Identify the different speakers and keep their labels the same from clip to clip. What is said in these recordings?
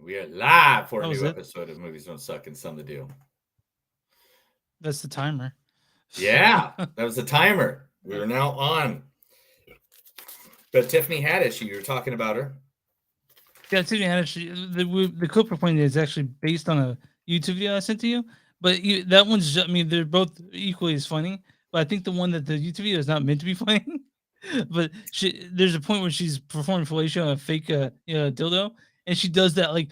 Speaker 1: We are live for a
Speaker 2: That was
Speaker 1: new
Speaker 2: it.
Speaker 1: episode of Movies Don't Suck and Some to Do.
Speaker 2: That's the timer.
Speaker 1: Yeah, that was the timer. We are now on. But Tiffany Haddish, you were talking about her.
Speaker 2: Yeah, Tiffany Haddish. The clip we're playing is actually based on a YouTube video I sent to you. But that one's, I mean, they're both equally as funny. But I think the one that the YouTube video is not meant to be funny. But there's a point where she's performing fellatio on a fake dildo, and she does that like,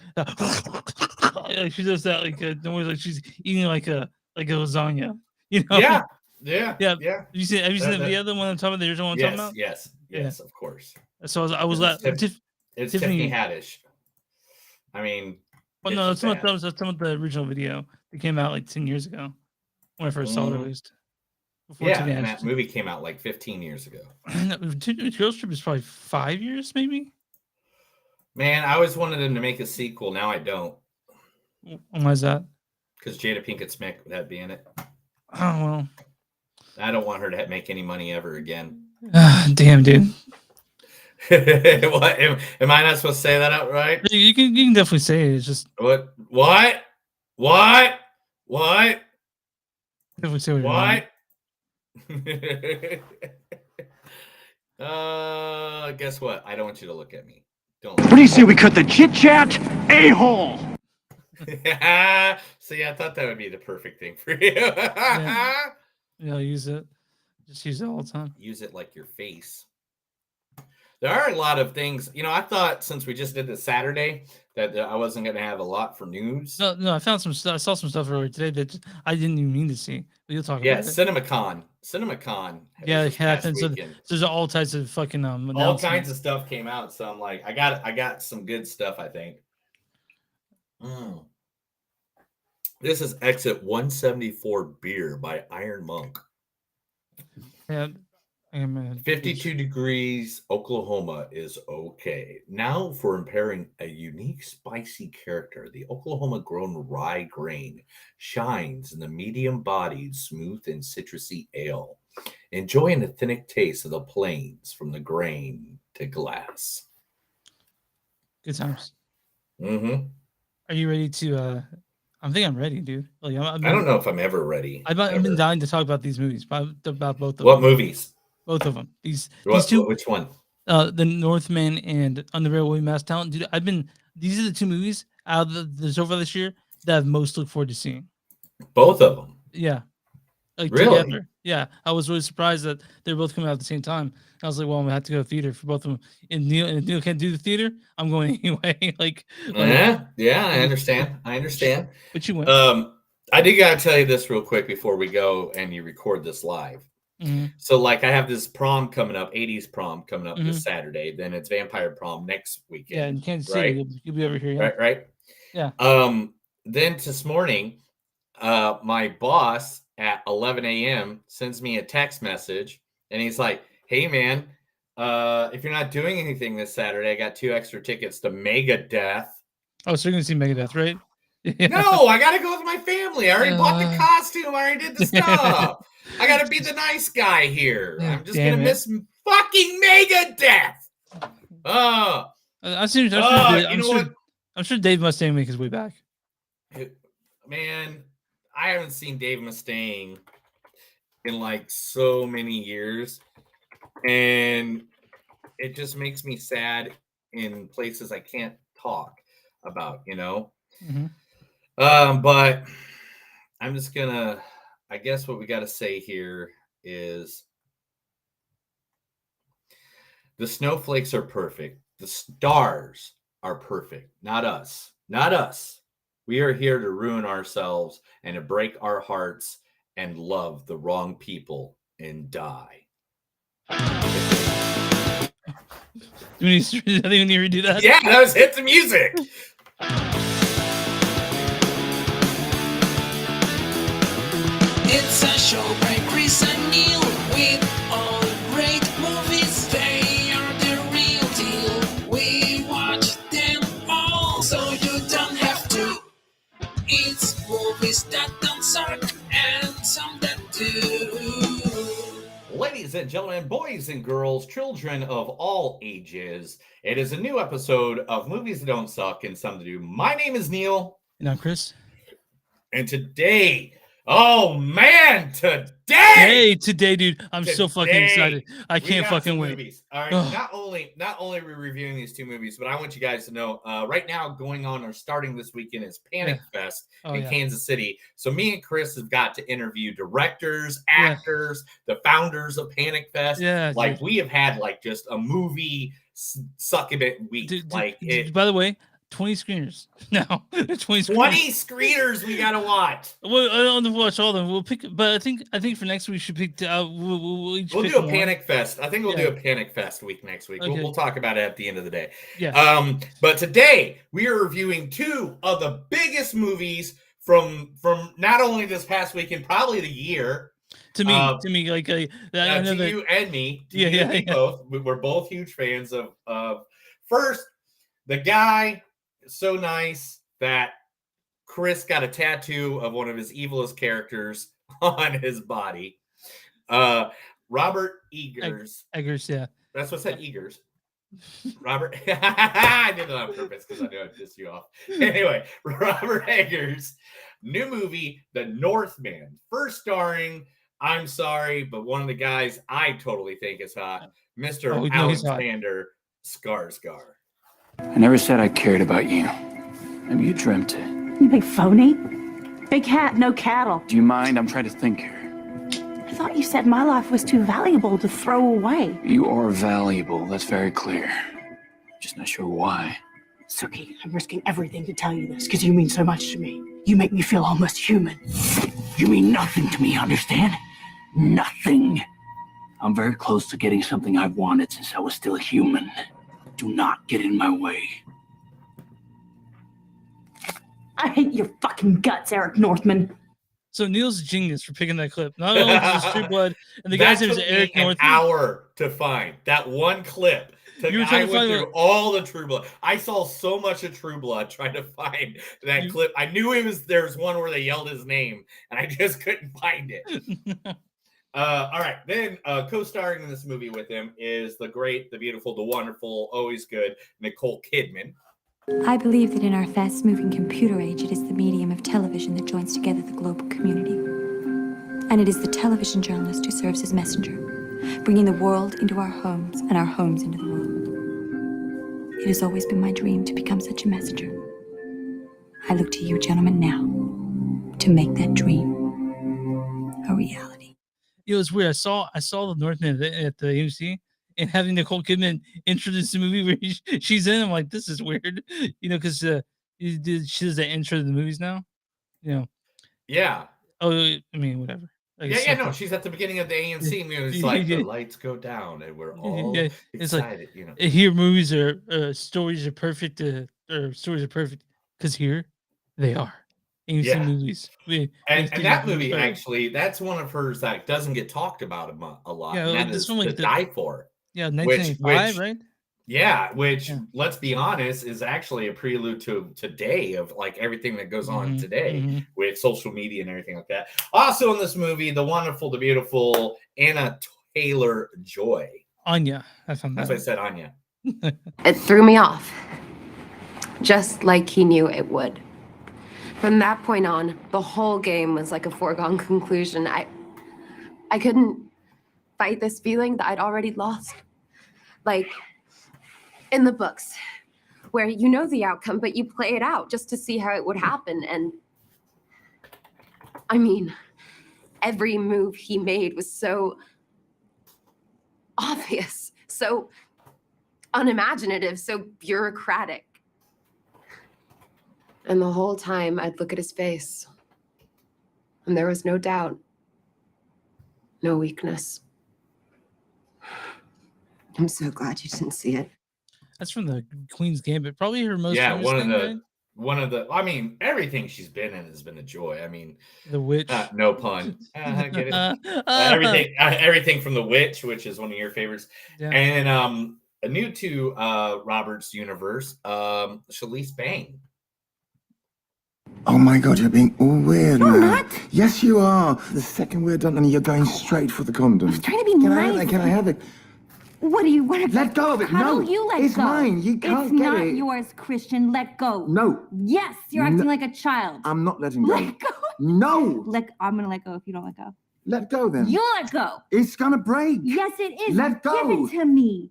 Speaker 2: like she does that like noise, like she's eating like a lasagna. You know?
Speaker 1: Yeah, yeah,
Speaker 2: Yeah.
Speaker 1: yeah.
Speaker 2: Have you seen the video? The one I'm talking about, the original one I'm talking
Speaker 1: Yes,
Speaker 2: about?
Speaker 1: yes,
Speaker 2: Yeah.
Speaker 1: yes, of course.
Speaker 2: So I was
Speaker 1: It's, it's Tiffany
Speaker 2: Tiffany.
Speaker 1: Haddish. I mean,
Speaker 2: Oh
Speaker 1: it's
Speaker 2: no,
Speaker 1: just bad.
Speaker 2: that's some of the original video that came out like 10 years ago when I first saw it, at least. Before
Speaker 1: Yeah,
Speaker 2: Tiffany
Speaker 1: and
Speaker 2: Haddish.
Speaker 1: that movie came out like 15 years ago.
Speaker 2: Girls Trip is probably 5 years, maybe.
Speaker 1: Man, I always wanted them to make a sequel. Now I don't.
Speaker 2: Why is that?
Speaker 1: Because Jada Pinkett Smith would have be in it.
Speaker 2: Oh well.
Speaker 1: I don't want her to make any money ever again.
Speaker 2: Damn, dude.
Speaker 1: What am I not supposed to say that outright?
Speaker 2: You can definitely say it. It's just
Speaker 1: What?
Speaker 2: definitely say what
Speaker 1: Guess what? I don't want you to look at me. Don't.
Speaker 3: What do you say we cut the chit chat, a-hole?
Speaker 1: See, I thought that would be the perfect thing for you.
Speaker 2: Yeah, use it. Just use it all the time.
Speaker 1: Use it like your face. There are a lot of things. I thought since we just did this Saturday that I wasn't going to have a lot for news.
Speaker 2: No, I found some stuff. I saw some stuff earlier today that I didn't even mean to see. But you'll talk about it.
Speaker 1: CinemaCon.
Speaker 2: Yeah, it happened. So there's all types of fucking
Speaker 1: all kinds of stuff came out. So I'm like, I got some good stuff, I think. This is Exit 174 Beer by Iron Monk.
Speaker 2: Yeah.
Speaker 1: 52 degrees, Oklahoma is okay. Now for impairing a unique spicy character, the Oklahoma-grown rye grain shines in the medium-bodied, smooth and citrusy ale. Enjoy an authentic taste of the plains from the grain to glass.
Speaker 2: Good times.
Speaker 1: Mm-hmm.
Speaker 2: Are you ready to? I think I'm ready, dude. Like,
Speaker 1: I don't know if I'm ever ready.
Speaker 2: I've been dying to talk about these movies, about both of them.
Speaker 1: What movies?
Speaker 2: Both of them. These
Speaker 1: two. Which one?
Speaker 2: The Northman and Unbearable Mass Talent. Dude, these are the two movies out of the so far this year that I've most looked forward to seeing.
Speaker 1: Both of them.
Speaker 2: Yeah. Like
Speaker 1: really?
Speaker 2: Together. Yeah. I was really surprised that they're both coming out at the same time. I was like, well, I'm gonna have to go to theater for both of them. And if Neil can't do the theater, I'm going anyway.
Speaker 1: Yeah, I understand.
Speaker 2: But you went.
Speaker 1: I did gotta tell you this real quick before we go and you record this live.
Speaker 2: Mm-hmm.
Speaker 1: So, like, I have this prom coming up, 80s prom coming up this Saturday. Then it's Vampire Prom next weekend.
Speaker 2: Yeah, in Kansas City. You'll be over here. Yeah.
Speaker 1: Right.
Speaker 2: Yeah.
Speaker 1: Then this morning, my boss at 11 a.m. sends me a text message, and he's like, "Hey, man, if you're not doing anything this Saturday, I got 2 extra tickets to Megadeth."
Speaker 2: Oh, so you're gonna see Megadeth, right?
Speaker 1: Yeah. No, I gotta go with my family. I already bought the costume. I already did the stuff. I gotta be the nice guy here. I'm just gonna miss fucking Megadeth.
Speaker 2: I'm sure Dave Mustaine will make his way back.
Speaker 1: Man, I haven't seen Dave Mustaine in like so many years, and it just makes me sad in places I can't talk about.
Speaker 2: Mm-hmm.
Speaker 1: But I'm just gonna, I guess what we got to say here is the snowflakes are perfect. The stars are perfect. Not us. We are here to ruin ourselves and to break our hearts and love the wrong people and die.
Speaker 2: I think we need to redo that.
Speaker 1: Yeah, that was Hit the Music.
Speaker 4: It's a show by Chris and Neil with all great movies. They are the real deal. We watch them all, so you don't have to. It's movies that don't suck and some that do.
Speaker 1: Ladies and gentlemen, boys and girls, children of all ages, It is a new episode of Movies That Don't Suck and Some That Do. My name is Neil.
Speaker 2: And I'm Chris.
Speaker 1: And today, oh man, today,
Speaker 2: dude, I'm so fucking excited. I can't fucking wait.
Speaker 1: Movies. All right, not only are we reviewing these two movies, but I want you guys to know right now going on or starting this weekend is Panic Fest in Kansas City. So me and Chris have got to interview directors, actors, the founders of Panic Fest.
Speaker 2: Yeah,
Speaker 1: like we have had like just a movie succubant week.
Speaker 2: By the way, 20 screeners now. 20
Speaker 1: screeners we gotta watch.
Speaker 2: Well, I don't have to watch all of them. We'll pick, but I think for next week we should pick. We'll
Speaker 1: do a Panic Fest. I think we'll do a Panic Fest week next week.
Speaker 2: Okay.
Speaker 1: We'll talk about it at the end of the day.
Speaker 2: Yeah.
Speaker 1: But today we are reviewing two of the biggest movies from not only this past weekend, probably the year.
Speaker 2: To me, like I know
Speaker 1: to
Speaker 2: that,
Speaker 1: you and me.
Speaker 2: Both.
Speaker 1: We're both huge fans of first the guy. So nice that Chris got a tattoo of one of his evilest characters on his body. Robert Eggers.
Speaker 2: Eggers, yeah.
Speaker 1: That's what said Eggers. Robert. I did it on purpose because I knew I'd piss you off. Anyway, Robert Eggers' new movie, The Northman. First starring, I'm sorry, but one of the guys I totally think is hot, Mr. Alexander Skarsgård.
Speaker 5: I never said I cared about you. Maybe you dreamt it.
Speaker 6: You big phony. Big hat, no cattle.
Speaker 5: Do you mind? I'm trying to think here.
Speaker 6: I thought you said my life was too valuable to throw away.
Speaker 5: You are valuable. That's very clear. Just not sure why.
Speaker 6: Suki, I'm risking everything to tell you this because you mean so much to me. You make me feel almost human.
Speaker 3: You mean nothing to me, understand? Nothing. I'm very close to getting something I've wanted since I was still human. Do not get in my way.
Speaker 6: I hate your fucking guts, Eric Northman.
Speaker 2: So Neil's genius for picking that clip. Not only is it True Blood, and the guy's name is Eric Northman.
Speaker 1: An hour to find that one clip.
Speaker 2: You were trying to
Speaker 1: went through all the True Blood. I saw so much of True Blood trying to find that clip. I knew there's one where they yelled his name, and I just couldn't find it. All right. Then co-starring in this movie with him is the great, the beautiful, the wonderful, always good Nicole Kidman.
Speaker 7: I believe that in our fast-moving computer age, it is the medium of television that joins together the global community. And it is the television journalist who serves as messenger, bringing the world into our homes and our homes into the world. It has always been my dream to become such a messenger. I look to you, gentlemen, now to make that dream a reality.
Speaker 2: It was weird. I saw the Northman at the AMC, and having Nicole Kidman introduce the movie where she's in. I'm like, this is weird, because she does the intro to the movies now.
Speaker 1: Yeah.
Speaker 2: Oh, I mean, whatever.
Speaker 1: No, she's at the beginning of the AMC movie. It's like the lights go down and we're all excited.
Speaker 2: It's like, here movies are stories are perfect, or stories are perfect because here they are. AMC movies.
Speaker 1: And that movie, actually, that's one of hers that doesn't get talked about a lot.
Speaker 2: Yeah,
Speaker 1: and that is To Die For.
Speaker 2: Yeah, 1995, right?
Speaker 1: Yeah, which, let's be honest, is actually a prelude to today of like everything that goes on today with social media and everything like that. Also in this movie, the wonderful, the beautiful Anna Taylor-Joy.
Speaker 2: Anya. I found that.
Speaker 1: That's what I said, Anya.
Speaker 8: It threw me off, just like he knew it would. From that point on, the whole game was like a foregone conclusion. I couldn't fight this feeling that I'd already lost. Like in the books, where you know the outcome, but you play it out just to see how it would happen. And I mean, every move he made was so obvious, so unimaginative, so bureaucratic. And the whole time I'd look at his face, and there was no doubt, no weakness. I'm so glad you didn't see it.
Speaker 2: That's from the Queen's Gambit. Probably her most
Speaker 1: one of the I mean, everything she's been in has been a joy. I mean,
Speaker 2: The Witch.
Speaker 1: No pun. I get it. Everything from The Witch, which is one of your favorites.
Speaker 2: Yeah.
Speaker 1: And new to Robert's universe, Shalice Bang.
Speaker 9: Oh my God, you're being all weird
Speaker 6: No,
Speaker 9: now.
Speaker 6: I'm not.
Speaker 9: Yes, you are. The second we're done, and you're going straight for the condom.
Speaker 6: I was trying to be
Speaker 9: Can
Speaker 6: nice.
Speaker 9: Can I have it?
Speaker 10: What do you want to
Speaker 9: Let go of it.
Speaker 10: How
Speaker 9: No,
Speaker 10: do you let
Speaker 9: it's
Speaker 10: go?
Speaker 9: mine. You can't
Speaker 10: it's
Speaker 9: get
Speaker 10: not
Speaker 9: it.
Speaker 10: yours, Christian. Let go.
Speaker 9: No.
Speaker 10: Yes, you're acting like a child.
Speaker 9: I'm not letting go.
Speaker 10: Let go.
Speaker 9: No.
Speaker 10: I'm gonna let go if you don't let go.
Speaker 9: Let go then.
Speaker 10: You let go.
Speaker 9: It's gonna break.
Speaker 10: Yes, it is.
Speaker 9: Let go.
Speaker 10: Give it to me.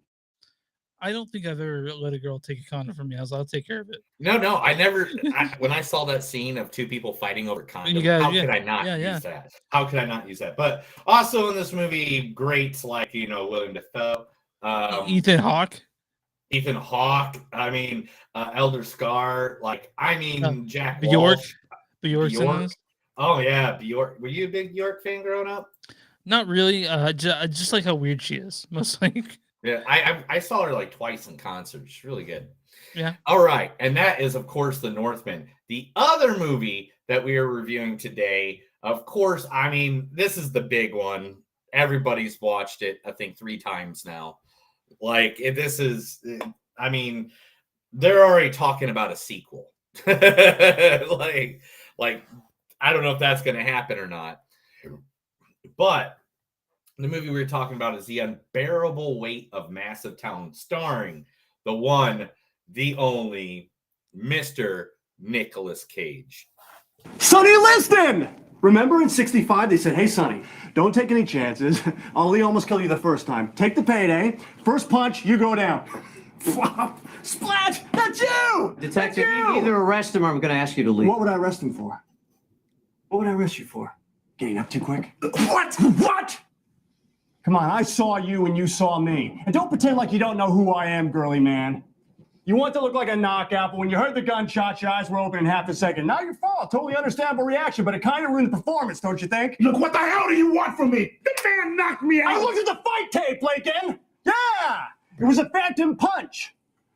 Speaker 2: I don't think I've ever let a girl take a condom from me. I'll take care of it.
Speaker 1: No, I never. When I saw that scene of two people fighting over condom, how could I not use that? How could I not use that? But also in this movie, greats like William Dafoe,
Speaker 2: Ethan Hawke.
Speaker 1: Ethan Hawke. I mean, Elder Scar. Jack
Speaker 2: Bjork.
Speaker 1: Walsh.
Speaker 2: Bjork.
Speaker 1: Oh yeah, Bjork. Were you a big Bjork fan growing up?
Speaker 2: Not really. Just like how weird she is. Most like.
Speaker 1: Yeah, I saw her like twice in concert. She's really good.
Speaker 2: Yeah.
Speaker 1: All right, and that is of course The Northman. The other movie that we are reviewing today, of course, I mean this is the big one. Everybody's watched it, I think 3 times now. This is, I mean, they're already talking about a sequel. like I don't know if that's going to happen or not, but. The movie we're talking about is The Unbearable Weight of Massive Talent, starring the one, the only, Mr. Nicolas Cage.
Speaker 11: Sonny Liston! Remember in 65, they said, hey, Sonny, don't take any chances. Ali almost killed you the first time. Take the payday. First punch, you go down. Flop! Splash! That's you!
Speaker 12: Detective,
Speaker 11: That's you!
Speaker 12: either arrest him or I'm going to ask you to leave.
Speaker 11: What would I arrest him for? What would I arrest you for? Getting up too quick? What? What? Come on, I saw you and you saw me. And don't pretend like you don't know who I am, girly man. You want to look like a knockout, but when you heard the gunshot, your eyes were open in half a second. Not your fault. Totally understandable reaction, but it kind of ruined the performance, don't you think?
Speaker 9: Look, what the hell do you want from me? The man knocked me out.
Speaker 11: I looked at the fight tape, Lakin. Yeah, it was a phantom punch.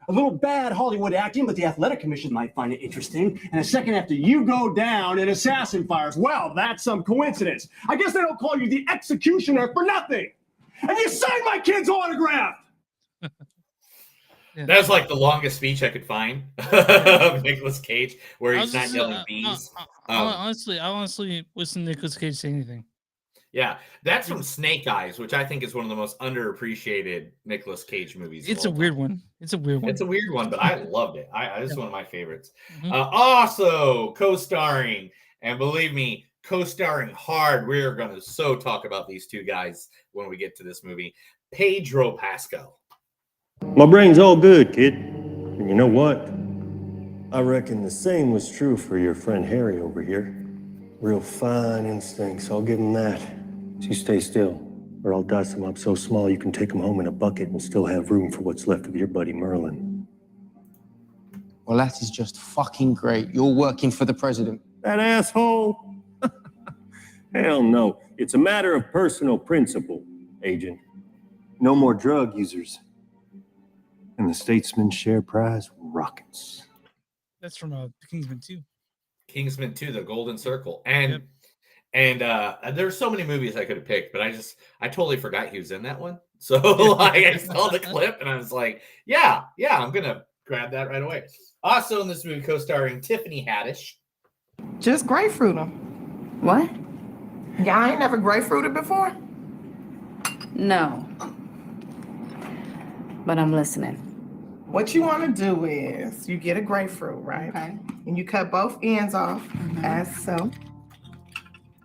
Speaker 11: A little bad Hollywood acting, but the Athletic Commission might find it interesting. And a second after you go down, an assassin fires. Well, that's some coincidence. I guess they don't call you the executioner for nothing. And you signed my kid's autograph!
Speaker 1: That's like the longest speech I could find of Nicolas Cage, where he's not yelling bees.
Speaker 2: I honestly listen to Nicolas Cage say anything.
Speaker 1: Yeah, that's from Snake Eyes, which I think is one of the most underappreciated Nicolas Cage movies.
Speaker 2: It's a weird one. It's a weird one,
Speaker 1: but I loved it. This is one of my favorites. Also co-starring, and believe me, co-starring hard. We're going to talk about these two guys when we get to this movie. Pedro Pascal.
Speaker 13: My brain's all good, kid. And you know what? I reckon the same was true for your friend Harry over here. Real fine instincts, I'll give him that. So you stay still, or I'll dice him up so small you can take him home in a bucket and still have room for what's left of your buddy Merlin.
Speaker 12: Well, that is just fucking great. You're working for the president.
Speaker 13: That asshole? Hell no. It's a matter of personal principle, Agent. No more drug users. And the Statesman share prize rockets.
Speaker 2: That's from Kingsman 2.
Speaker 1: Kingsman 2, The Golden Circle. And there's so many movies I could have picked, but I totally forgot he was in that one. So I saw the clip and I was like, yeah, I'm gonna grab that right away. Also in this movie, co-starring Tiffany Haddish.
Speaker 14: Just grapefruit them. What? Y'all ain't never grapefruited before?
Speaker 6: No. But I'm listening.
Speaker 14: What you want to do is you get a grapefruit, right?
Speaker 6: Okay.
Speaker 14: And you cut both ends off as so.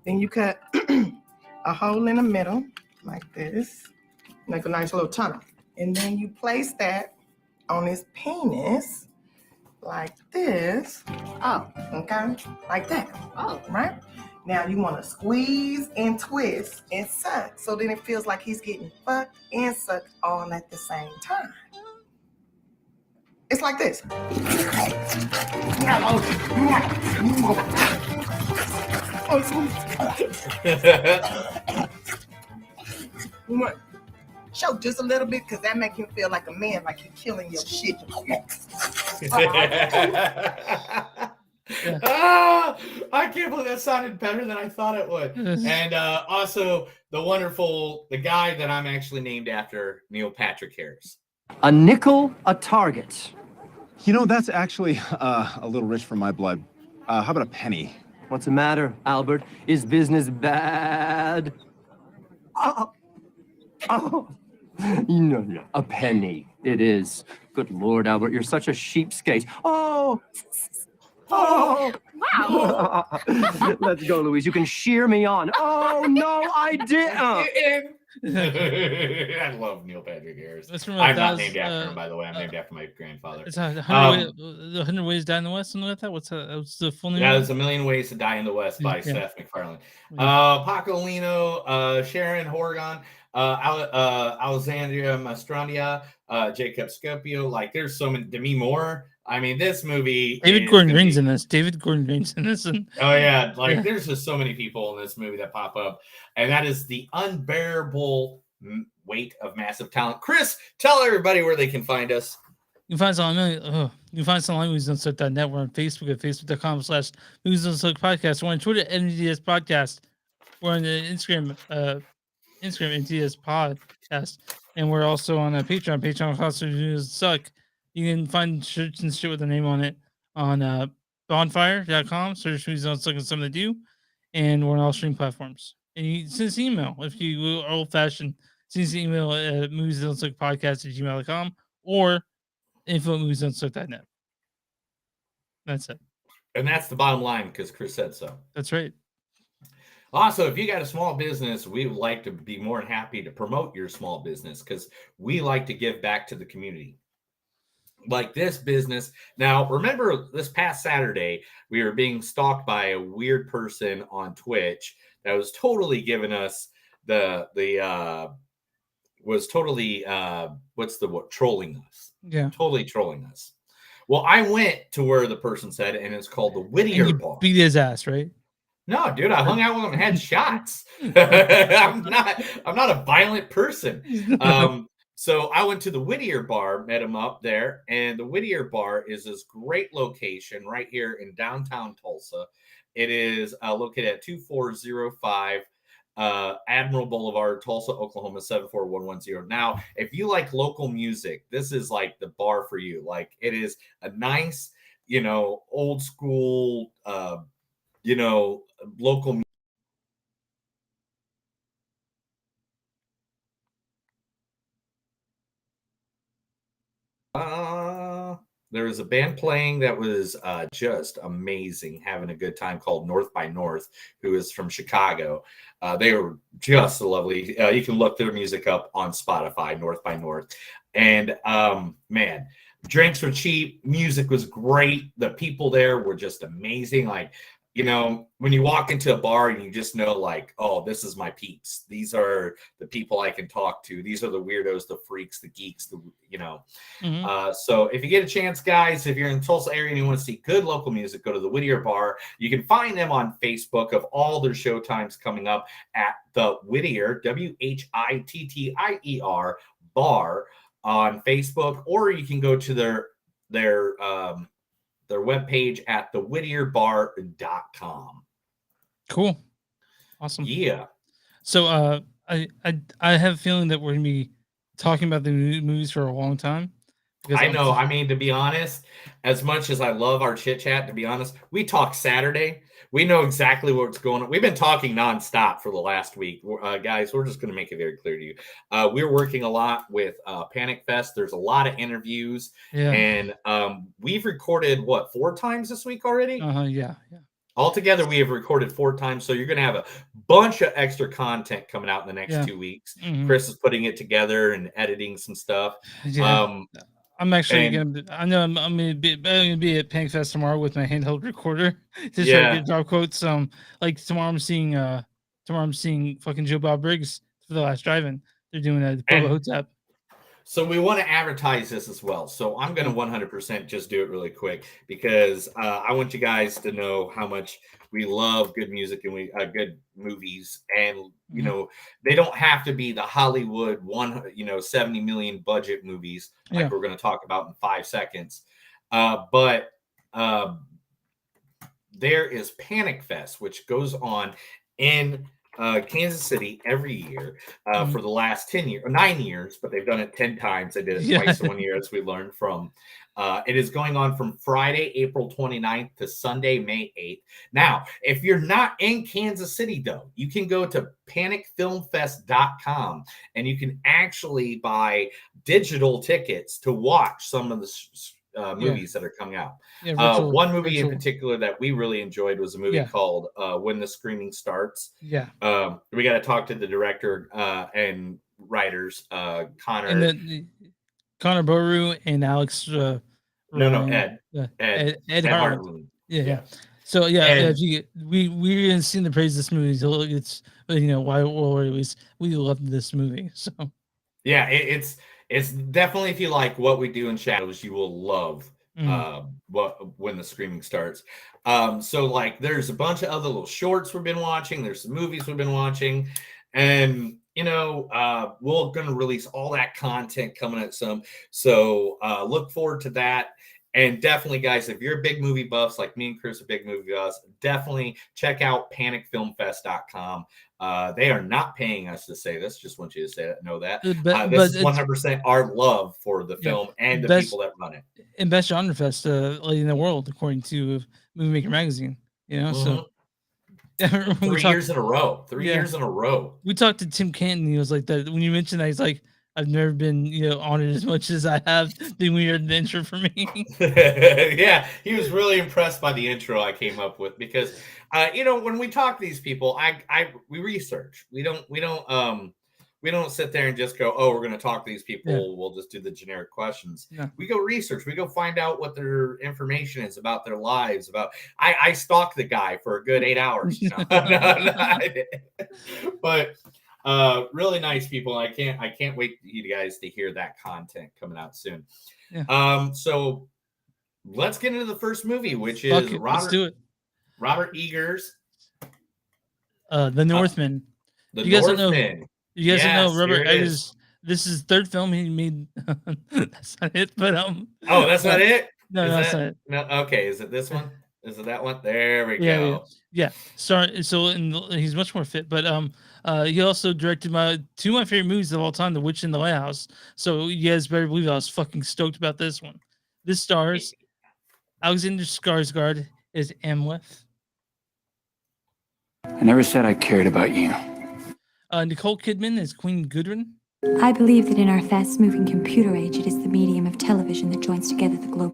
Speaker 14: Then you cut a hole in the middle like this, like a nice little tunnel. And then you place that on his penis like this.
Speaker 6: Oh.
Speaker 14: Okay? Like that.
Speaker 6: Oh.
Speaker 14: Right? Now you want to squeeze and twist and suck. So then it feels like he's getting fucked and sucked all at the same time. It's like this. Show just a little bit because that make him feel like a man, like he's killing your shit.
Speaker 1: I can't believe that sounded better than I thought it would. And also the guy that I'm actually named after, Neil Patrick Harris.
Speaker 12: A nickel a target.
Speaker 15: You know, that's actually a little rich for my blood. How about a penny?
Speaker 12: What's the matter, Albert? Is business bad?
Speaker 11: No, a penny. It is. Good Lord, Albert, you're such a cheapskate. Oh! Oh!
Speaker 10: Wow.
Speaker 11: Let's go, Louise. You can shear me on. Oh, no, I didn't.
Speaker 1: I love Neil Patrick Harris.
Speaker 2: That's from
Speaker 1: I'm not named after him, by the way. I'm named after my grandfather.
Speaker 2: It's 100
Speaker 1: Um,
Speaker 2: 100 Ways to Die in the West, something like that. What's the full name?
Speaker 1: Yeah, there's A Million Ways to Die in the West by
Speaker 2: Yeah.
Speaker 1: Seth MacFarlane.
Speaker 2: Yeah.
Speaker 1: Pacolino, Sharon Horgan, Alexandria Mastrandia, Jacob Scopio. Like, there's so many. Demi Moore. I mean, this movie.
Speaker 2: David Gordon Green's in this. David Gordon Green's in this. And,
Speaker 1: Oh yeah, like
Speaker 2: yeah.
Speaker 1: there's just so many people in this movie that pop up, and that is the unbearable weight of massive talent. Chris, tell everybody where they can find us.
Speaker 2: You can find us on you can find us online at moviesdon'tsuck.net. We're on Facebook at facebook.com/moviesdon'tsuck podcast. We're on Twitter at NTS Podcast. We're on the Instagram NTS Podcast. And we're also on Patreon, patreon.com/moviesdon'tsuck. You can find shirts and shit with the name on it on bonfire.com. Search Movies Don't Suck and Something to Do. And we're on all streaming platforms. And you send us an email if you are old fashioned. Send us an email at moviesdon'tsuckpodcast@gmail.com or info@moviesdon'tsuck.net. That's it.
Speaker 1: And that's the bottom line because Chris said so.
Speaker 2: That's right.
Speaker 1: Also, if you got a small business, we would like to be more than happy to promote your small business because we like to give back to the community. Like this business. Now, remember this past Saturday, we were being stalked by a weird person on Twitch that was totally giving us trolling us.
Speaker 2: Yeah.
Speaker 1: Totally trolling us. Well, I went to where the person said, and it's called the Whittier
Speaker 2: And you
Speaker 1: Bar.
Speaker 2: beat his ass, right?
Speaker 1: No, dude, I hung out with him and had shots. I'm not a violent person. So I went to the Whittier Bar, met him up there, and the Whittier Bar is this great location right here in downtown Tulsa. It is located at 2405 Admiral Boulevard, Tulsa, Oklahoma 74110. Now, if you like local music, this is like the bar for you. Like, it is a nice, old school, local music. There was a band playing that was just amazing, having a good time, called North by North, who is from Chicago. They were just lovely. You can look their music up on Spotify, North by North. And man, drinks were cheap. Music was great. The people there were just amazing. Like, when you walk into a bar and you just know, like, oh, this is my peeps. These are the people I can talk to. These are the weirdos, the freaks, the geeks, So if you get a chance, guys, if you're in the Tulsa area and you want to see good local music, go to the Whittier Bar. You can find them on Facebook of all their show times coming up at the Whittier, WHITTIER bar on Facebook, or you can go to their webpage at thewhittierbar.com.
Speaker 2: Cool. Awesome.
Speaker 1: Yeah.
Speaker 2: So I have a feeling that we're gonna be talking about the movies for a long time.
Speaker 1: I know. I mean, to be honest, as much as I love our chit chat, to be honest, we talk Saturday. We know exactly what's going on. We've been talking nonstop for the last week. Guys, we're just going to make it very clear to you. We're working a lot with Panic Fest. There's a lot of interviews.
Speaker 2: Yeah.
Speaker 1: And we've recorded, 4 times this week already?
Speaker 2: Yeah.
Speaker 1: Altogether, we have recorded 4 times. So you're going to have a bunch of extra content coming out in the next 2 weeks.
Speaker 2: Mhm.
Speaker 1: Chris is putting it together and editing some stuff.
Speaker 2: Yeah. I'm actually I know I'm gonna be at Panic Fest tomorrow with my handheld recorder to try to get drop quotes. Like tomorrow I'm seeing fucking Joe Bob Briggs for the last drive-in. They're doing a Boba Hotep.
Speaker 1: So we want to advertise this as well. So I'm going to 100% just do it really quick because I want you guys to know how much we love good music and good movies. And, they don't have to be the Hollywood 70 million budget movies like we're going to talk about in 5 seconds. But there is Panic Fest, which goes on in Kansas City every year
Speaker 2: Mhm.
Speaker 1: for the last 10 years, 9 years, but they've done it 10 times. They did it
Speaker 2: Yeah.
Speaker 1: twice in 1 year, as we learned from. It is going on from Friday, April 29th to Sunday, May 8th. Now, if you're not in Kansas City, though, you can go to panicfilmfest.com and you can actually buy digital tickets to watch some of the movies that are coming out.
Speaker 2: Yeah, virtual.
Speaker 1: One movie in
Speaker 2: virtual.
Speaker 1: particular that we really enjoyed was a movie
Speaker 2: Yeah.
Speaker 1: called When the Screaming Starts.
Speaker 2: Yeah.
Speaker 1: We got to talk to the director and writers, Connor.
Speaker 2: And then Connor Boru and Alex
Speaker 1: no,
Speaker 2: Ryan,
Speaker 1: Ed
Speaker 2: Hartman.
Speaker 1: Hartman.
Speaker 2: Yeah. So yeah,
Speaker 1: And-
Speaker 2: if you we didn't see the praise this movie, so it's why we love this movie. So
Speaker 1: yeah, it's definitely, if you like What We Do in Shadows, you will love When the Screaming Starts. So like there's a bunch of other little shorts we've been watching, there's some movies we've been watching, and we're going to release all that content coming at some. So look forward to that. And definitely, guys, if you're big movie buffs like me and Chris are big movie buffs, definitely check out panicfilmfest.com. They are not paying us to say this. Just want you to know that. This is 100% our love for the film and the people that run it.
Speaker 2: And best genre fest in the world, according to Movie Maker Magazine. So
Speaker 1: 3 years in a row. 3 years in a row.
Speaker 2: We talked to Tim Canton. He was like that when you mentioned that. He's like, I've never been honored as much as I have when you heard the intro for me.
Speaker 1: Yeah, he was really impressed by the intro I came up with because when we talk to these people, we research. We don't sit there and just go, oh, we're going to talk to these people.
Speaker 2: Yeah.
Speaker 1: We'll just do the generic questions.
Speaker 2: Yeah.
Speaker 1: We go research. We go find out what their information is about their lives. I stalk the guy for a good 8 hours. But really nice people. I can't wait for you guys to hear that content coming out soon.
Speaker 2: Yeah.
Speaker 1: So let's get into the first movie, which
Speaker 2: Fuck
Speaker 1: is
Speaker 2: it, let's do it.
Speaker 1: Robert Eggers,
Speaker 2: The Northman.
Speaker 1: The
Speaker 2: You guys don't
Speaker 1: Northman.
Speaker 2: know. You guys don't know
Speaker 1: Yes,
Speaker 2: Robert
Speaker 1: here it is.
Speaker 2: Eggers. This is third film he made. That's not it. But
Speaker 1: Oh, that's not it?
Speaker 2: No, that's not it.
Speaker 1: No, okay. Is it this one? Is it that one? There we
Speaker 2: Yeah,
Speaker 1: go.
Speaker 2: yeah. He's much more fit. But he also directed two of my favorite movies of all time, The Witch in the Lighthouse. So you guys better believe I was fucking stoked about this one. This stars Alexander Skarsgård as Amleth.
Speaker 5: I never said I cared about you.
Speaker 2: Nicole Kidman as Queen Gudrun.
Speaker 7: I believe that in our fast-moving computer age, it is the medium of television that joins together the globe.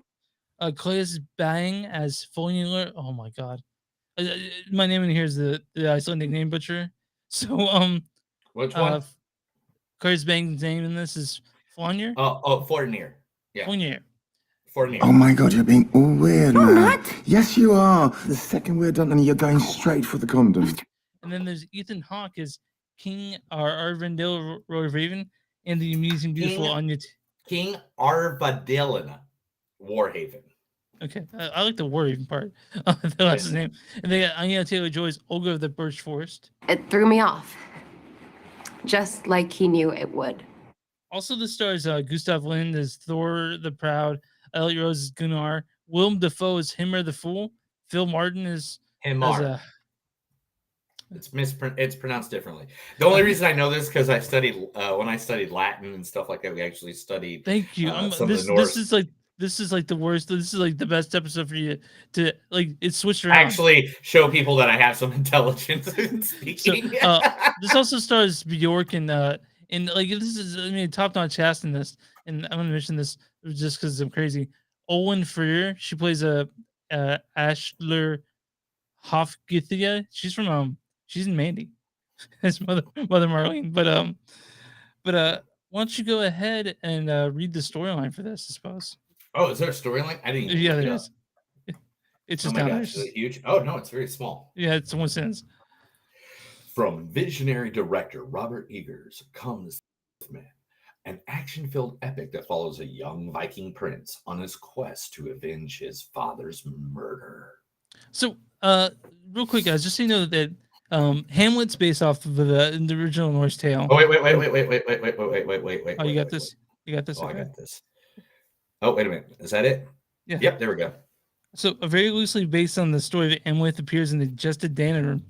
Speaker 2: Claes Bang as Follinger. Oh my god. My name in here is the Icelandic name butcher. So
Speaker 1: which one?
Speaker 2: Claes Bang's name in this is Follinger.
Speaker 1: Oh, Fournier. Yeah. Fournier.
Speaker 9: Oh my god, you're being all weird, man. Yes, you are. The second we're done, and you're going straight for the condom.
Speaker 2: And then there's Ethan Hawke as King Arvindale Raven and the amusing, beautiful Anya.
Speaker 1: King Arvadilin Warhaven.
Speaker 2: Okay, I like the Warhaven part. The last name. And they got Anya Taylor-Joy as Olga of the Birch Forest.
Speaker 8: It threw me off. Just like he knew it would.
Speaker 2: Also, the stars Gustav Lind as Thor the Proud, Elliot Rose as Gunnar, Willem Dafoe as Himmer the Fool, Phil Martin as
Speaker 1: Himmar. It's pronounced differently. The only reason I know this because I studied when I studied Latin and stuff like that. We actually studied.
Speaker 2: Thank you. This is like the worst. This is like the best episode for you to like. It's switched around.
Speaker 1: Actually, show people that I have some intelligence in speaking.
Speaker 2: So, this also stars Bjork and like this is top notch cast in this. And I'm gonna mention this just because I'm crazy. Owen Freer, she plays Ashler Hofgithia. She's from she's in Mandy. His mother Marlene. But why don't you go ahead and read the storyline for this? I suppose.
Speaker 1: Oh, is there a storyline? I didn't.
Speaker 2: Yeah, there is. It's just
Speaker 1: oh my
Speaker 2: down
Speaker 1: gosh,
Speaker 2: there.
Speaker 1: is it huge? Oh no, it's very small.
Speaker 2: Yeah, it's one sentence.
Speaker 1: From visionary director Robert Eggers comes Northman, an action-filled epic that follows a young Viking prince on his quest to avenge his father's murder.
Speaker 2: So, real quick, guys, just so you know that Hamlet's based off of the original Norse tale.
Speaker 1: Oh wait.
Speaker 2: Oh, you got this. You got this.
Speaker 1: Oh, I got this. Oh, wait a minute. Is that it?
Speaker 2: Yeah.
Speaker 1: Yep, there we go.
Speaker 2: So, very loosely based on the story of Amleth appears in the Gesta Danorum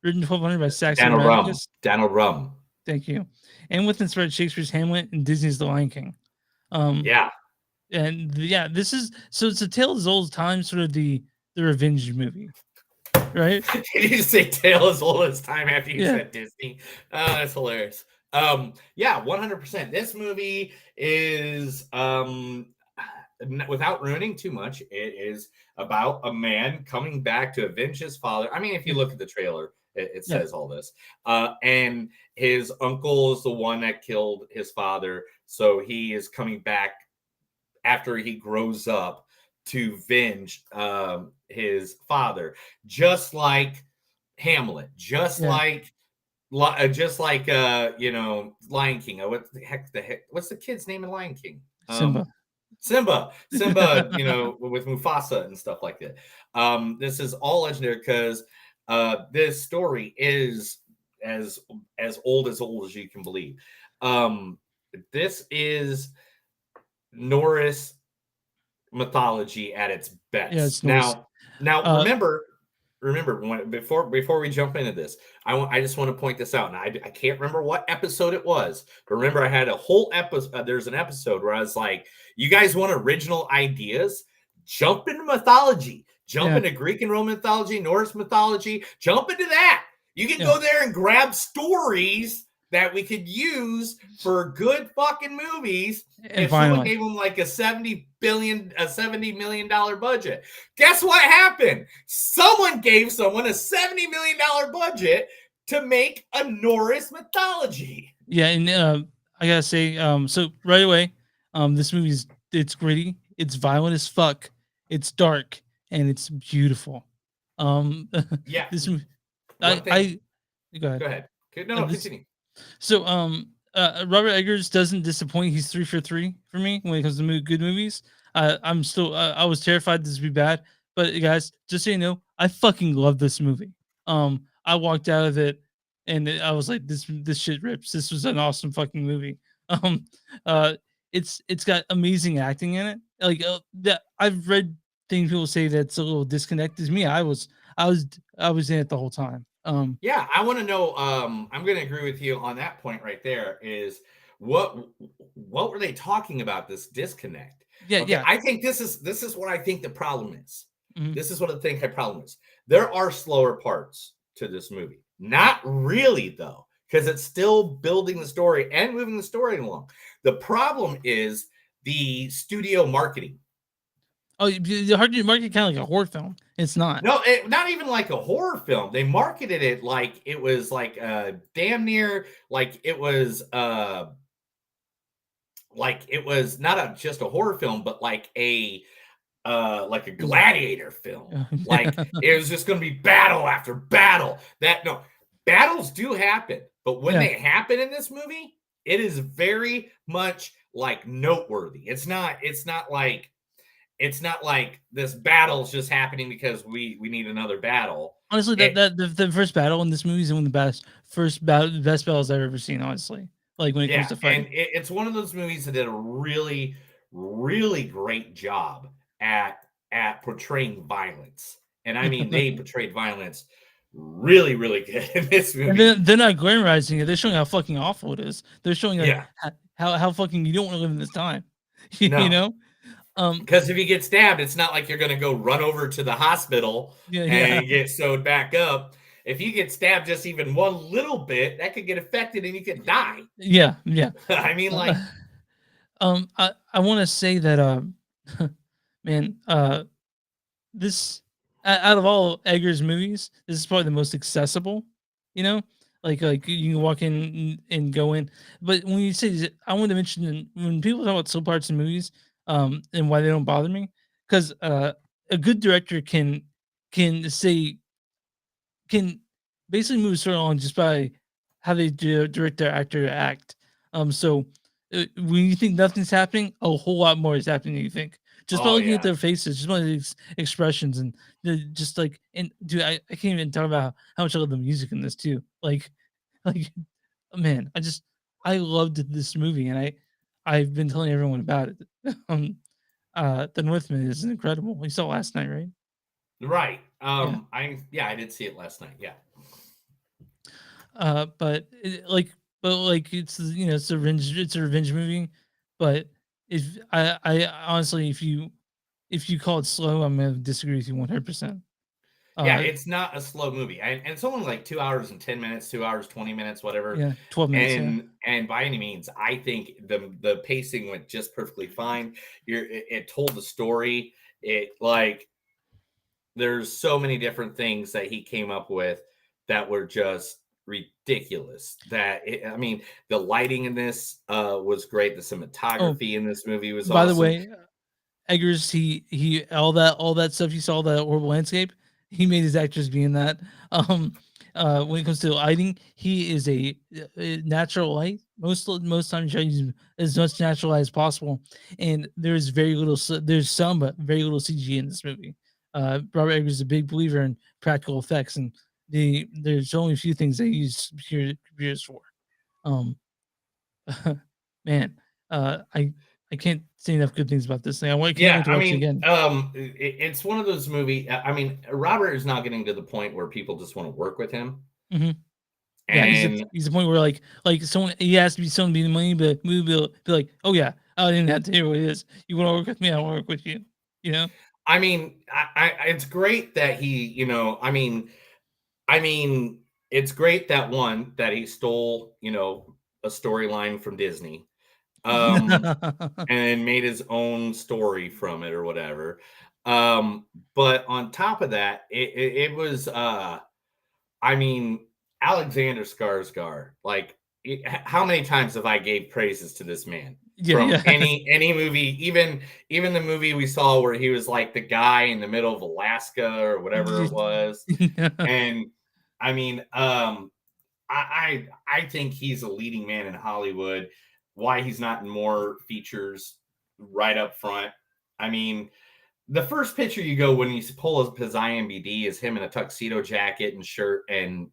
Speaker 2: written 1200 by Saxon
Speaker 1: Daniel Rum.
Speaker 2: Radcliffe.
Speaker 1: Daniel Rum.
Speaker 2: Thank you. And with inspired Shakespeare's Hamlet and Disney's The Lion King.
Speaker 1: Yeah.
Speaker 2: And yeah, this is so it's a tale as old as time, sort of the revenge movie, right?
Speaker 1: Did you say tale as old as time after you
Speaker 2: Yeah.
Speaker 1: said Disney? That's hilarious. Yeah, 100%. This movie is without ruining too much, it is about a man coming back to avenge his father. I mean, if you look at the trailer, it
Speaker 2: Yeah.
Speaker 1: says all this. And his uncle is the one that killed his father, so he is coming back after he grows up to avenge his father, just like Hamlet, just
Speaker 2: Yeah.
Speaker 1: like you know, Lion King. What the heck? What's the kid's name in Lion King?
Speaker 2: Simba.
Speaker 1: Simba, you know, with Mufasa and stuff like that. This is all legendary because this story is as old as you can believe. This is Norse mythology at its best.
Speaker 2: Yeah, it's Norse.
Speaker 1: Now remember before we jump into this, I just want to point this out, and I can't remember what episode it was, but remember I had a whole episode. There's an episode where I was like, "You guys want original ideas? Jump into mythology, jump into Greek and Roman mythology, Norse mythology, jump into that. You can go there and grab stories that we could use for good fucking movies."
Speaker 2: And
Speaker 1: if someone
Speaker 2: finally.
Speaker 1: gave them like a $70 million budget. Guess what happened? Someone gave someone a $70 million budget to make a Norse mythology.
Speaker 2: Yeah, and I gotta say, so right away, this movie's it's gritty, it's violent as fuck, it's dark, and it's beautiful.
Speaker 1: Yeah.
Speaker 2: This
Speaker 1: One
Speaker 2: I
Speaker 1: thing-
Speaker 2: go ahead.
Speaker 1: Go ahead. No,
Speaker 2: This-
Speaker 1: continue.
Speaker 2: So, Robert Eggers doesn't disappoint. He's 3 for 3 for me when it comes to good movies. I'm still, I was terrified this would be bad, but guys, just so you know, I fucking love this movie. I walked out of it and I was like, this shit rips. This was an awesome fucking movie. Um, it's got amazing acting in it. Like that, I've read things people say that's a little disconnected. Me, I was in it the whole time.
Speaker 1: Yeah, I want to know. I'm going to agree with you on that point right there. Is what were they talking about? This disconnect.
Speaker 2: Yeah,
Speaker 1: Okay,
Speaker 2: yeah.
Speaker 1: I think this is what I think the problem is.
Speaker 2: Mhm.
Speaker 1: This is what I think the problem is. There are slower parts to this movie. Not really though, because it's still building the story and moving the story along. The problem is the studio marketing.
Speaker 2: Oh, the hard to market kind of like a horror film. It's not.
Speaker 1: No, not even like a horror film. They marketed it like it was like damn near like it was not just a horror film, but like a gladiator film. Like it was just going to be battle after battle. Battles do happen, but when they happen in this movie, it is very much like noteworthy. It's not like this battle's just happening because we need another battle.
Speaker 2: Honestly, the first battle in this movie is one of the best battles I've ever seen. Honestly, like when it comes to fighting,
Speaker 1: and it's one of those movies that did a really, really great job at portraying violence. And I mean, they portrayed violence really, really good in this movie.
Speaker 2: and they're not glamorizing it. They're showing how fucking awful it is. They're showing like, how fucking you don't want to live in this time. You know.
Speaker 1: Because if you get stabbed, it's not like you're going to go run over to the hospital and get sewed back up. If you get stabbed just even one little bit, that could get affected and you could die.
Speaker 2: Yeah.
Speaker 1: I mean, like,
Speaker 2: I want to say that, man, this out of all Eggers movies, this is probably the most accessible. You know, like you can walk in and go in. But when you say, I want to mention when people talk about slow parts in movies, and why they don't bother me, because a good director can basically move a story along just by how they direct their actor to act. So when you think nothing's happening, a whole lot more is happening than you think. Just by looking at their faces, just by the expressions, and just like, and dude, I can't even talk about how much I love the music in this too. Like, man, I loved this movie, and I've been telling everyone about it. The Northman is incredible. We saw it last night, right?
Speaker 1: right. I did see it last night. Yeah.
Speaker 2: But it's it's a revenge movie. But if I honestly, if you call it slow, I'm gonna disagree with you 100%.
Speaker 1: Yeah,
Speaker 2: Uh,
Speaker 1: it's not a slow movie, and it's only like 2 hours and 10 minutes, 2 hours, 20 minutes, whatever,
Speaker 2: yeah, 12 minutes. Yeah.
Speaker 1: and by any means, I think the pacing went just perfectly fine. It told the story. It like there's so many different things that he came up with that were just ridiculous. I mean, the lighting in this was great. The
Speaker 2: Oh,
Speaker 1: cinematography in this movie was
Speaker 2: by the
Speaker 1: awesome.
Speaker 2: way, Eggers, he all that stuff you saw, that horrible landscape, he made his actors be in that. When it comes to lighting, he is a natural light. Most times, try to use as much natural light as possible, and there's very little. There's some, but very little CG in this movie. Robert Eggers is a big believer in practical effects, and there's only a few things they use computers for. Um, man, I can't say enough good things about this thing. Can't
Speaker 1: Yeah,
Speaker 2: wait to
Speaker 1: I
Speaker 2: watch it
Speaker 1: mean,
Speaker 2: again.
Speaker 1: it's one of those I mean, Robert is now getting to the point where people just want to work with him,
Speaker 2: Hmm. Yeah,
Speaker 1: and
Speaker 2: he's the point where someone he has to be someone being money, but movie will be like, oh yeah, I didn't have to hear what it is. You want to work with me? I want to work with you. You know?
Speaker 1: I mean, it's great that I mean, it's great that one that he stole, a storyline from Disney, um, and made his own story from it or whatever. But on top of that, it was, I mean, Alexander Skarsgård. Like, how many times have I gave praises to this man
Speaker 2: Yeah,
Speaker 1: from
Speaker 2: yeah.
Speaker 1: any movie, even the movie we saw where he was like the guy in the middle of Alaska or whatever it was, and I mean, I think he's a leading man in Hollywood. Why he's not in more features right up front? I mean, the first picture you go when you pull up his IMDb is him in a tuxedo jacket and shirt and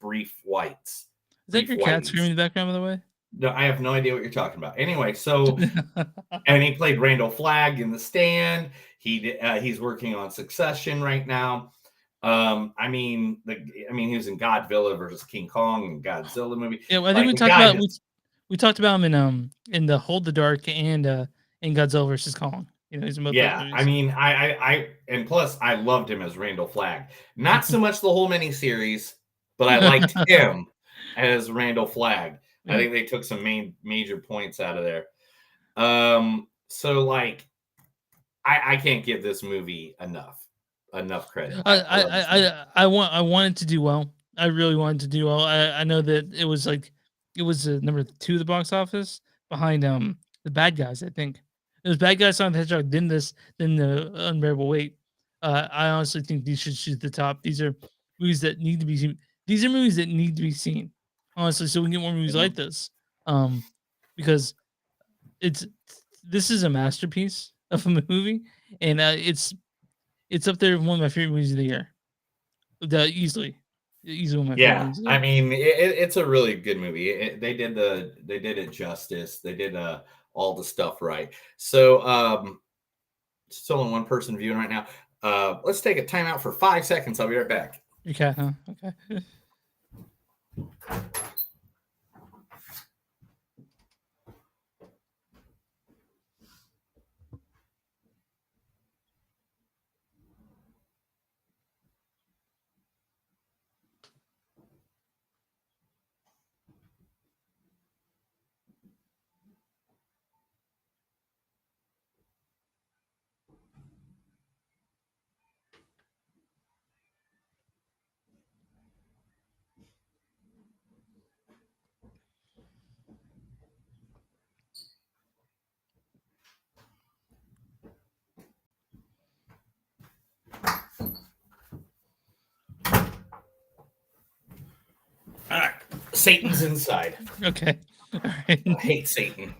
Speaker 1: brief whites,
Speaker 2: Is that
Speaker 1: brief
Speaker 2: your cat screaming
Speaker 1: whiteys.
Speaker 2: in the background, by the way?
Speaker 1: No, I have no idea what you're talking about. Anyway, and he played Randall Flagg in The Stand. He's working on Succession right now. He was in Godzilla versus King Kong and Godzilla movie.
Speaker 2: Yeah, well, I think
Speaker 1: Like the guy just
Speaker 2: we talked about him in the Hold the Dark and in Godzilla versus Kong. You know, he's in both those
Speaker 1: yeah. I
Speaker 2: movies.
Speaker 1: mean, and plus I loved him as Randall Flagg. Not so much the whole miniseries, but I liked him as Randall Flagg. I
Speaker 2: Yeah.
Speaker 1: think they took some major points out of there. So like I can't give this movie enough credit. I love this movie.
Speaker 2: I wanted to do well. I really wanted to do well. I know that it was number 2 of the box office behind the Bad Guys. I think it was Bad Guys, Sonic the Hedgehog, then the Unbearable Weight. I honestly think these should shoot the top. These are movies that need to be seen. These are movies that need to be seen. Honestly, so we can get more movies like this. Because it's this is a masterpiece of a movie, and it's up there with one of my favorite movies of the year. Easily one of my favorite
Speaker 1: Yeah,
Speaker 2: movies of the
Speaker 1: I
Speaker 2: year.
Speaker 1: mean, it's a really good movie. They did it justice. They did all the stuff right. So, still in one person viewing right now. Let's take a timeout for 5 seconds. I'll be right back.
Speaker 2: Your cat, huh? Okay.
Speaker 1: All right, Satan's inside.
Speaker 2: Okay. All right.
Speaker 1: I hate Satan.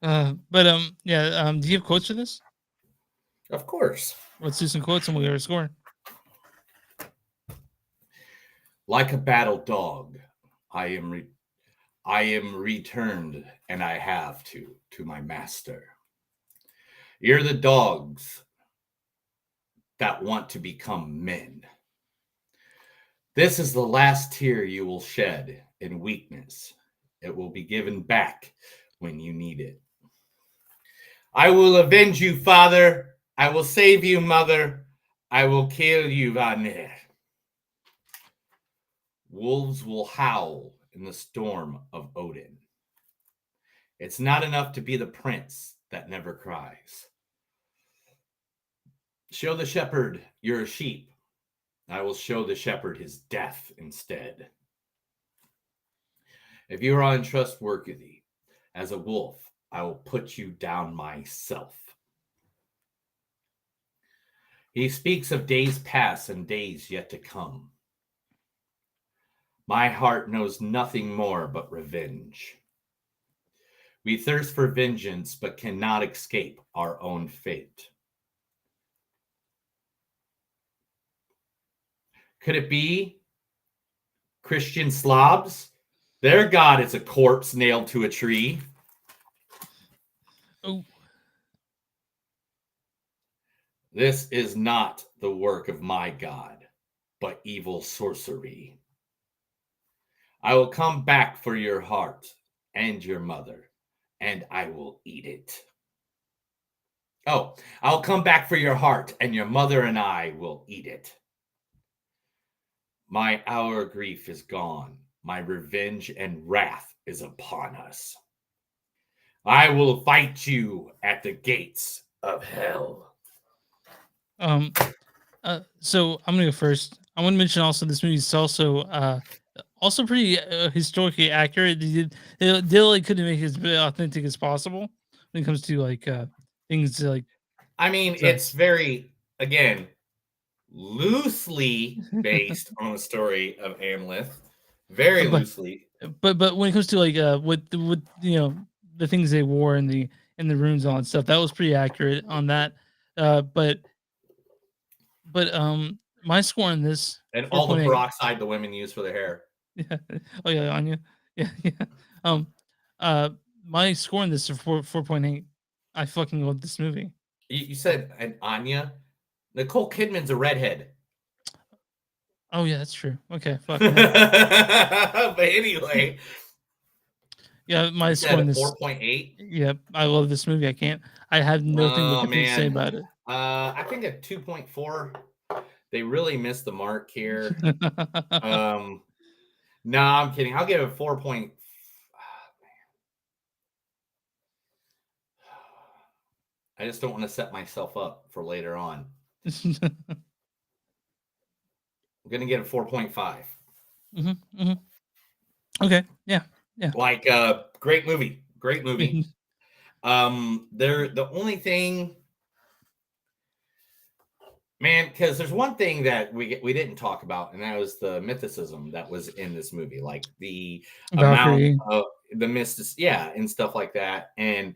Speaker 2: Yeah. Do you have quotes for this?
Speaker 1: Of course.
Speaker 2: Let's do some quotes and we'll get our score.
Speaker 1: Like a battle dog, I am returned, and I have to my master. You're the dogs that want to become men. This is the last tear you will shed in weakness. It will be given back when you need it. I will avenge you, father. I will save you, mother. I will kill you, Vanir. Wolves will howl in the storm of Odin. It's not enough to be the prince that never cries. Show the shepherd you're a sheep. I will show the shepherd his death instead. If you are untrustworthy as a wolf, I will put you down myself. He speaks of days past and days yet to come. My heart knows nothing more but revenge. We thirst for vengeance, but cannot escape our own fate. Could it be Christian Slavs? Their god is a corpse nailed to a tree.
Speaker 2: Oh.
Speaker 1: This is not the work of my god, but evil sorcery. I will come back for your heart and your mother, and I will eat it. Oh, I'll come back for your heart, and your mother and I will eat it. My hour of grief is gone. My revenge and wrath is upon us. I will fight you at the gates of hell.
Speaker 2: So I'm gonna go first. I want to mention also this movie is also pretty historically accurate. They like couldn't make it as authentic as possible when it comes to like things like.
Speaker 1: I mean, it's very, again, loosely based on the story of Amleth. Very loosely.
Speaker 2: But when it comes to like what you know the things they wore in the runes and all that stuff, that was pretty accurate on that. But my score on this
Speaker 1: And all the
Speaker 2: 4.8.
Speaker 1: peroxide the women use for their hair.
Speaker 2: Yeah. Oh yeah, Anya. Yeah, yeah. My score on this is 4.8. I fucking love this movie.
Speaker 1: You said an Anya? Nicole Kidman's a redhead.
Speaker 2: Oh yeah, that's true. Okay, fuck.
Speaker 1: But anyway.
Speaker 2: Yeah, my
Speaker 1: You
Speaker 2: score
Speaker 1: said
Speaker 2: on this
Speaker 1: 4.8?
Speaker 2: Yeah, I love this movie. I have nothing but good things to say about it.
Speaker 1: I think a 2.4. They really missed the mark here. No, I'm kidding. I'll give it 4. I just don't want to set myself up for later on. I'm gonna get a 4.5.
Speaker 2: Okay, yeah.
Speaker 1: Like great movie. Great movie. The only thing, man, because there's one thing that we didn't talk about, and that was the mythicism that was in this movie, like the
Speaker 2: Valkyrie.
Speaker 1: amount of the and stuff like that, and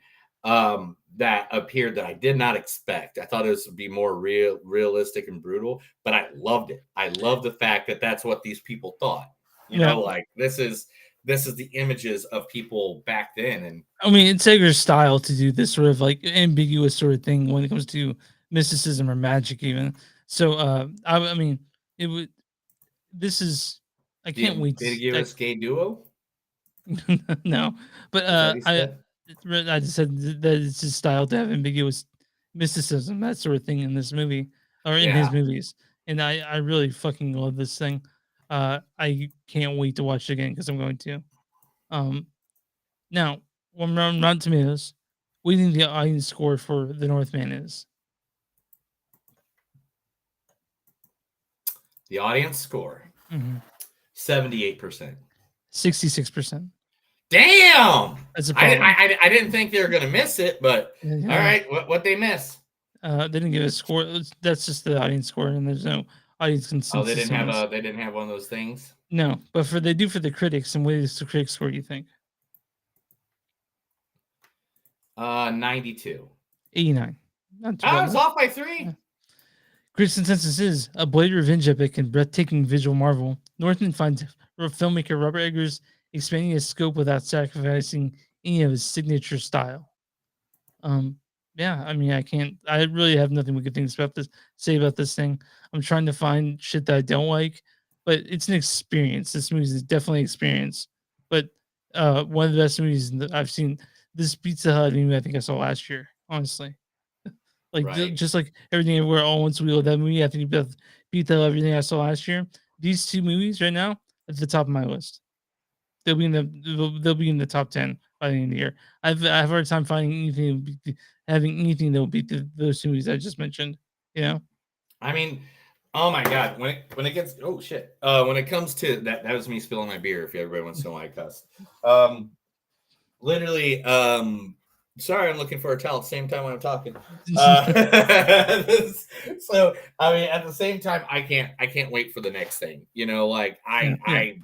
Speaker 1: that appeared that I did not expect. I thought it would be more realistic and brutal, but I loved it. I love the fact that that's what these people thought. You know, like this is the images of people back then, and
Speaker 2: I mean, it's Eggers' style to do this sort of like ambiguous sort of thing when it comes to mysticism or magic, even. So, I mean, it would. This is. I can't wait.
Speaker 1: Ambiguous gay duo.
Speaker 2: No, but I just said that it's his style to have ambiguous mysticism, that sort of thing in this movie or in his movies, and I really fucking love this thing. I can't wait to watch it again because I'm going to. Now, when on Rotten Tomatoes, what do you think the audience score for The Northman is?
Speaker 1: The audience score 78%.
Speaker 2: 66%.
Speaker 1: Damn!
Speaker 2: That's a problem.
Speaker 1: I didn't think they were gonna miss it, but all right, what they miss?
Speaker 2: They didn't give a score. That's just the audience score, and there's no audience consensus.
Speaker 1: Oh, they didn't have one of those things.
Speaker 2: No, but they do for the critics. And what is the critics score? You think?
Speaker 1: 92.
Speaker 2: 89.
Speaker 1: I was off by 3.
Speaker 2: Yeah. Critics' consensus is a bloody revenge epic and breathtaking visual marvel. Northman finds filmmaker Robert Eggers expanding his scope without sacrificing any of his signature style. Yeah, I mean, I really have nothing but good things say about this thing. I'm trying to find shit that I don't like. but it's an experience. This movie is definitely an experience. But one of the best movies that I've seen. This Pizza Hut movie I think I saw last year. Honestly, like
Speaker 1: Right.
Speaker 2: just like Everything Everywhere All at Once. We Love That movie. I think both Pizza Hut, everything I saw last year. These two movies right now at the top of my list. They'll be in the top 10 by the end of the year. I've a hard time finding having anything that will beat those two movies I just mentioned. You know.
Speaker 1: I mean, oh my god, when it gets when it comes to that was me spilling my beer. If everybody wants to know why I cuss, literally, sorry, I'm looking for a towel at the same time when I'm talking. So I mean, at the same time, I can't wait for the next thing. You know, like I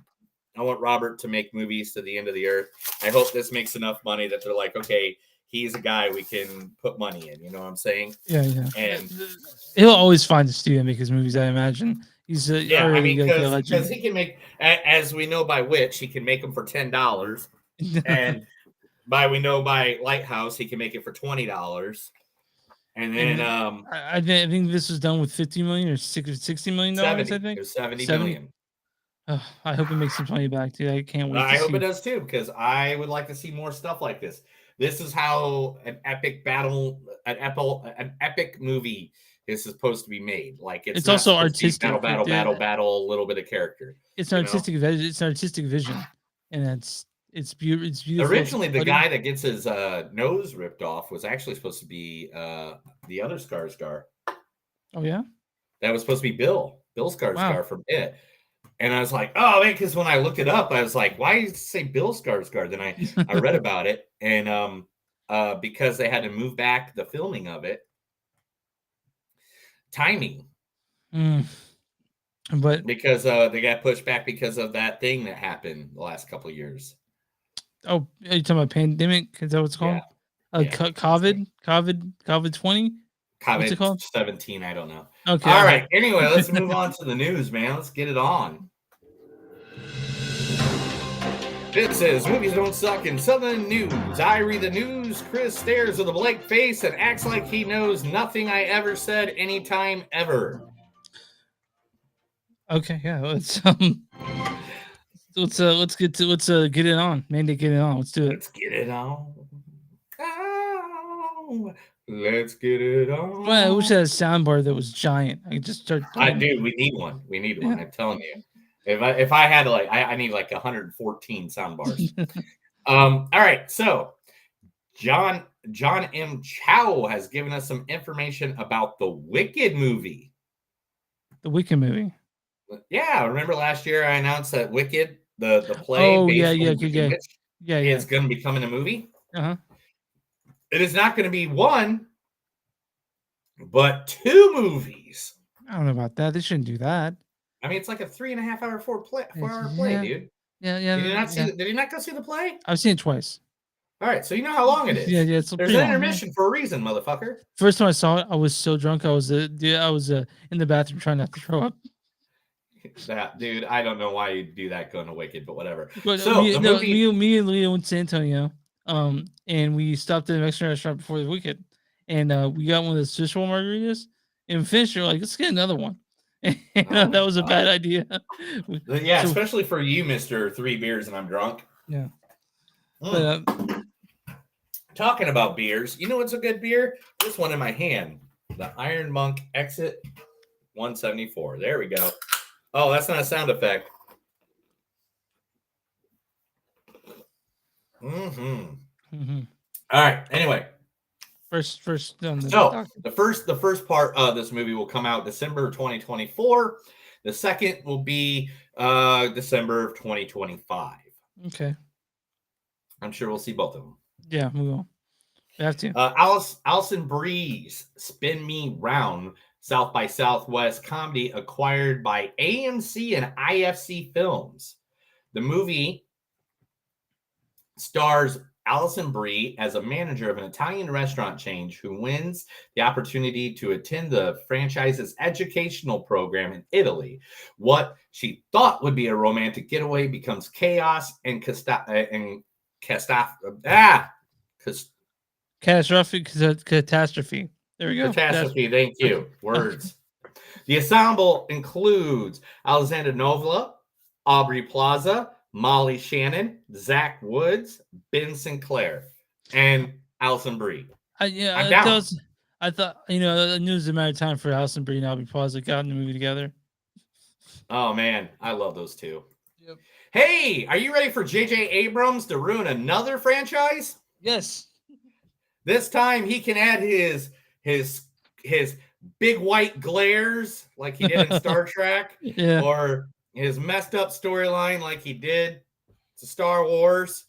Speaker 1: want Robert to make movies to the end of the earth. I hope this makes enough money that they're like, okay, he's a guy we can put money in. You know what I'm saying?
Speaker 2: Yeah.
Speaker 1: And
Speaker 2: He'll always find a studio to make his movies. I imagine he's
Speaker 1: yeah, I
Speaker 2: already
Speaker 1: mean,
Speaker 2: like a legend.
Speaker 1: because he can make, as we know by Witch, he can make them for $10, and by Lighthouse, he can make it for $20, and then
Speaker 2: I think this was done with $50 million or $60 million.
Speaker 1: 70.
Speaker 2: I think
Speaker 1: It was 70 million.
Speaker 2: I hope it makes some money back, dude. I can't wait.
Speaker 1: I hope it does too, because I would like to see more stuff like this. This is how an epic movie is supposed to be made. Like
Speaker 2: It's
Speaker 1: not
Speaker 2: also
Speaker 1: supposed to be
Speaker 2: artistic.
Speaker 1: battle, a little bit of character.
Speaker 2: It's an artistic. It's an artistic vision, and it's beautiful. It's beautiful.
Speaker 1: Originally, the guy that gets his nose ripped off was actually supposed to be the other Skarsgård.
Speaker 2: Oh yeah,
Speaker 1: that was supposed to be Bill Skarsgård
Speaker 2: Wow.
Speaker 1: from It. And I was like, oh man, because when I looked it up, I was like, why do you say Bill Skarsgård? Then I read about it, and because they had to move back the filming of it, timing.
Speaker 2: But
Speaker 1: because they got pushed back because of that thing that happened the last couple of years.
Speaker 2: Oh, are you talking about pandemic? Is that what it's called? COVID 20. What's it called?
Speaker 1: 17. I don't know.
Speaker 2: Okay.
Speaker 1: All right. Anyway, let's move on to the news, man. Let's get it on. It says movies don't suck in Southern news. I read the news. Chris stares with a blank face and acts like he knows nothing I ever said anytime ever.
Speaker 2: Okay, yeah. Let's get it on. Mandate, get it on. Let's do it.
Speaker 1: Let's get it on. Oh, let's get it on.
Speaker 2: Well, I wish I had a soundbar that was giant. I could just start.
Speaker 1: I do. We need one. We need one. I'm telling you. If I had I need like 114 sound bars. All right. So John M. Chow has given us some information about the Wicked movie.
Speaker 2: The Wicked movie.
Speaker 1: Yeah. Remember last year I announced that Wicked, the play.
Speaker 2: Oh
Speaker 1: based
Speaker 2: yeah,
Speaker 1: is going to become in a movie.
Speaker 2: Uh-huh.
Speaker 1: It is not going to be one, but two movies.
Speaker 2: I don't know about that. They shouldn't do that.
Speaker 1: I mean, it's like a 3.5 hour, 4 hour play, dude.
Speaker 2: Yeah.
Speaker 1: Did you not go see the play?
Speaker 2: I've seen it twice.
Speaker 1: All right, so you know how long it is.
Speaker 2: Yeah.
Speaker 1: There's an intermission for a reason, motherfucker.
Speaker 2: First time I saw it, I was so drunk. I was in the bathroom trying not to throw up.
Speaker 1: Dude, I don't know why you do that going to Wicked, but whatever.
Speaker 2: But
Speaker 1: so
Speaker 2: me and Leo went to San Antonio, and we stopped at a Mexican restaurant before the Wicked, and we got one of those fish roll margaritas, and finished. We're like, let's get another one. And that was a bad idea.
Speaker 1: Yeah, especially for you, Mr. 3 beers and I'm drunk.
Speaker 2: Yeah.
Speaker 1: But talking about beers, you know what's a good beer? This one in my hand, the Iron Monk Exit 174. There we go. Oh, that's not a sound effect.
Speaker 2: Mm-hmm.
Speaker 1: All right. Anyway.
Speaker 2: First
Speaker 1: the first part of this movie will come out December 2024. The second will be December of 2025.
Speaker 2: Okay.
Speaker 1: I'm sure we'll see both of them.
Speaker 2: Yeah, we will. We have to.
Speaker 1: Alison Brie's Spin Me Round, South by Southwest comedy acquired by AMC and IFC Films. The movie stars Alison Brie as a manager of an Italian restaurant chain who wins the opportunity to attend the franchise's educational program in Italy. What she thought would be a romantic getaway becomes chaos and catastrophe. There we go.
Speaker 2: Catastrophe.
Speaker 1: Thank you. Words. The ensemble includes Alexander Novla, Aubrey Plaza, Molly Shannon, Zach Woods, Ben Sinclair, and Alison Brie. I'm down.
Speaker 2: I thought, I knew it was a matter of time for Alison Brie and Aubrey Plaza got in the movie together.
Speaker 1: Oh man, I love those two.
Speaker 2: Yep.
Speaker 1: Hey, are you ready for J.J. Abrams to ruin another franchise?
Speaker 2: Yes.
Speaker 1: This time he can add his big white glares like he did in Star Trek,
Speaker 2: Yeah.
Speaker 1: or his messed up storyline like he did to Star Wars.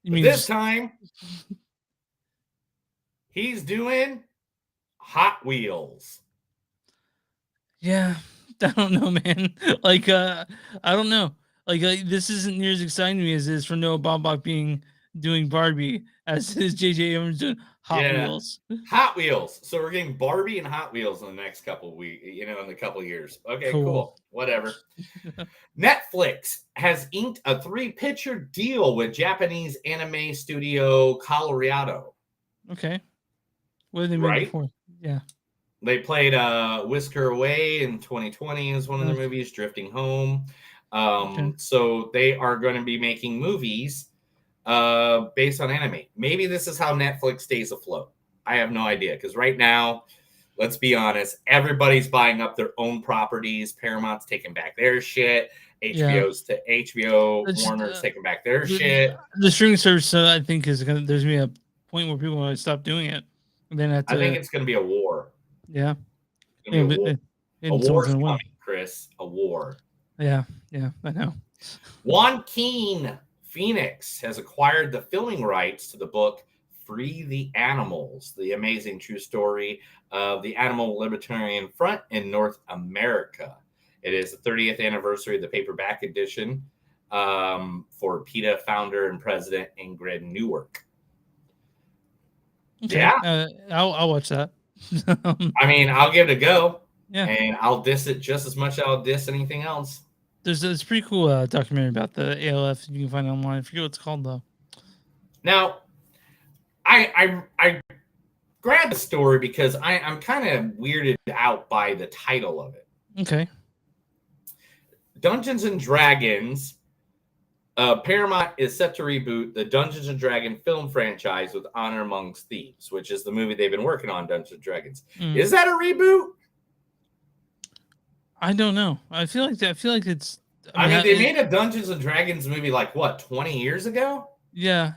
Speaker 1: But this time he's doing Hot Wheels.
Speaker 2: Yeah, I don't know, man. Like, I don't know. Like, this isn't near as exciting to me as it is for Noah Baumbach doing Barbie as is J.J. Abrams doing Hot Wheels.
Speaker 1: Hot Wheels. So we're getting Barbie and Hot Wheels in the next couple of weeks, in a couple of years. Okay, cool. Whatever. Netflix has inked a 3-picture deal with Japanese anime studio Colorado.
Speaker 2: Okay. What did they make before? Yeah.
Speaker 1: They played Whisker Away in 2020 is one of their movies, Drifting Home. So they are going to be making movies based on anime. Maybe this is how Netflix stays afloat. I have no idea, because right now, let's be honest, everybody's buying up their own properties. Paramount's taking back their shit. HBO, Warner's taking back their shit.
Speaker 2: The streaming service, I think, there's going to be a point where people want to stop doing it. And then
Speaker 1: I think it's going to be a war.
Speaker 2: Yeah.
Speaker 1: It's going to be a war. A war's coming, Chris. A war.
Speaker 2: Yeah, I know.
Speaker 1: Joaquin Phoenix has acquired the filming rights to the book Free the Animals, the amazing true story of the Animal Libertarian Front in North America. It is the 30th anniversary of the paperback edition for PETA founder and president Ingrid Newark.
Speaker 2: Okay.
Speaker 1: Yeah.
Speaker 2: I'll watch that.
Speaker 1: I mean, I'll give it a go.
Speaker 2: Yeah.
Speaker 1: And I'll diss it just as much as I'll diss anything else.
Speaker 2: There's this pretty cool documentary about the ALF you can find online. I forget what it's called, though.
Speaker 1: Now, I grabbed the story because I'm kind of weirded out by the title of it.
Speaker 2: Okay.
Speaker 1: Dungeons and Dragons. Paramount is set to reboot the Dungeons and Dragons film franchise with Honor Amongst Thieves, which is the movie they've been working on, Dungeons and Dragons. Is that a reboot?
Speaker 2: I don't know. I feel like it's.
Speaker 1: I mean, they made a Dungeons and Dragons movie like what, 20 years ago?
Speaker 2: Yeah,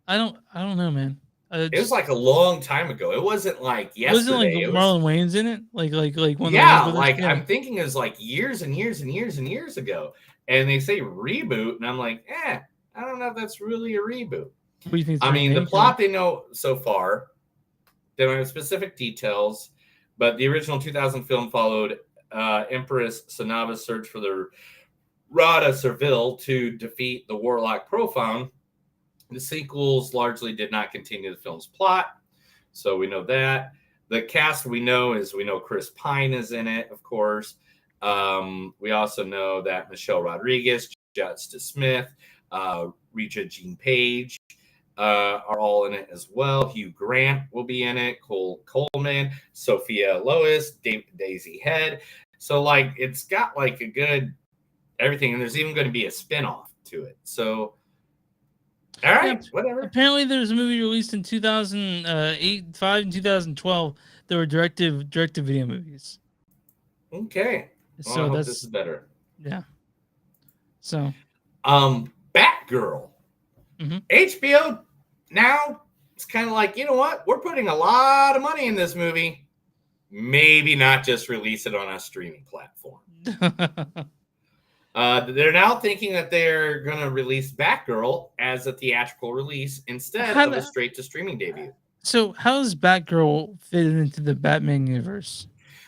Speaker 2: I don't know, man.
Speaker 1: It was like a long time ago. It wasn't like yesterday.
Speaker 2: Wasn't like Marlon Wayans in it? Like one.
Speaker 1: Yeah,
Speaker 2: of
Speaker 1: like I'm thinking it was like years and years and years and years ago. And they say reboot, and I'm like, I don't know if that's really a reboot.
Speaker 2: What do you think?
Speaker 1: I mean, the plot they know so far, they don't have specific details, but the original 2000 film followed Empress Sonava's search for the Rada Serville to defeat the Warlock Profound. The sequels largely did not continue the film's plot, so we know that. The cast we know Chris Pine is in it, of course. We also know that Michelle Rodriguez, Justice Smith, Rita Jean Page are all in it as well. Hugh Grant will be in it. Cole Coleman, Sophia Lois, Daisy Head. So like it's got like a good everything, and there's even going to be a spinoff to it. So all right, whatever.
Speaker 2: Apparently, there's a movie released in 2008, 5, and 2012. There were direct-to-video movies.
Speaker 1: Okay. Well,
Speaker 2: So
Speaker 1: I hope
Speaker 2: that's
Speaker 1: this is better.
Speaker 2: Yeah. So.
Speaker 1: Batgirl. HBO now it's kind of like, you know what? We're putting a lot of money in this movie. Maybe not just release it on a streaming platform. They're now thinking that they're going to release Batgirl as a theatrical release instead of a straight-to-streaming debut.
Speaker 2: So how does Batgirl fit into the Batman universe?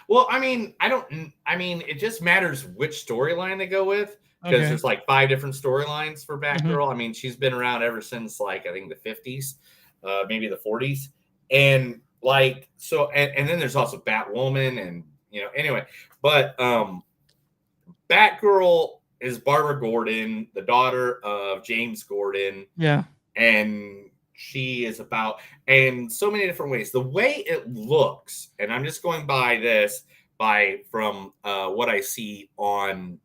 Speaker 1: Well, I mean, it just matters which storyline they go with, because there's like 5 different storylines for Batgirl. I mean, she's been around ever since like I think the 50s, maybe the 40s, and like so, and then there's also Batwoman, and anyway. But Batgirl is Barbara Gordon, the daughter of James Gordon.
Speaker 2: Yeah,
Speaker 1: and she is about, and so many different ways. The way it looks, and I'm just going by this, from what I see on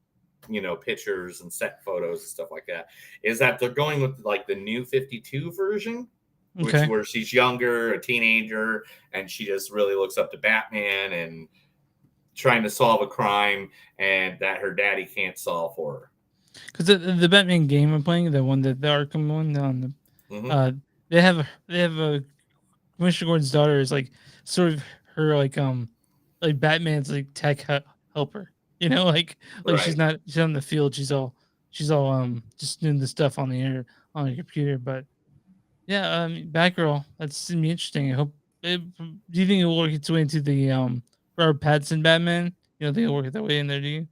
Speaker 1: pictures and set photos and stuff like that, is that they're going with like the new 52 version,
Speaker 2: Okay.
Speaker 1: where she's younger, a teenager, and she just really looks up to Batman and trying to solve a crime and that her daddy can't solve for her.
Speaker 2: Because the Batman game I'm playing, the one that the Arkham one on the,
Speaker 1: Mhm.
Speaker 2: they have a Commissioner Gordon's daughter is like sort of her like Batman's like tech helper. Like
Speaker 1: Right.
Speaker 2: she's on the field. She's all just doing the stuff on the air on the computer. But yeah, Batgirl. That's gonna be interesting. I hope. Do you think it will work its way into the Robert Pattinson Batman? Think it'll work that way in there? Do you?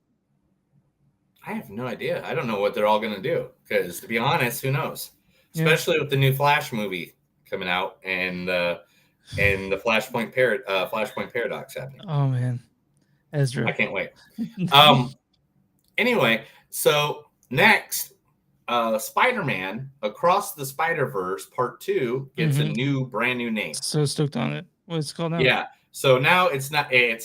Speaker 1: I have no idea. I don't know what they're all going to do because, to be honest, who knows?
Speaker 2: Yeah.
Speaker 1: Especially with the new Flash movie coming out and the Flashpoint paradox happening.
Speaker 2: Oh man, Ezra.
Speaker 1: I can't wait. Anyway, so next, Spider-Man Across the Spider-Verse Part 2 gets a brand new name.
Speaker 2: So stoked on it. What's it called now?
Speaker 1: Yeah. So now it's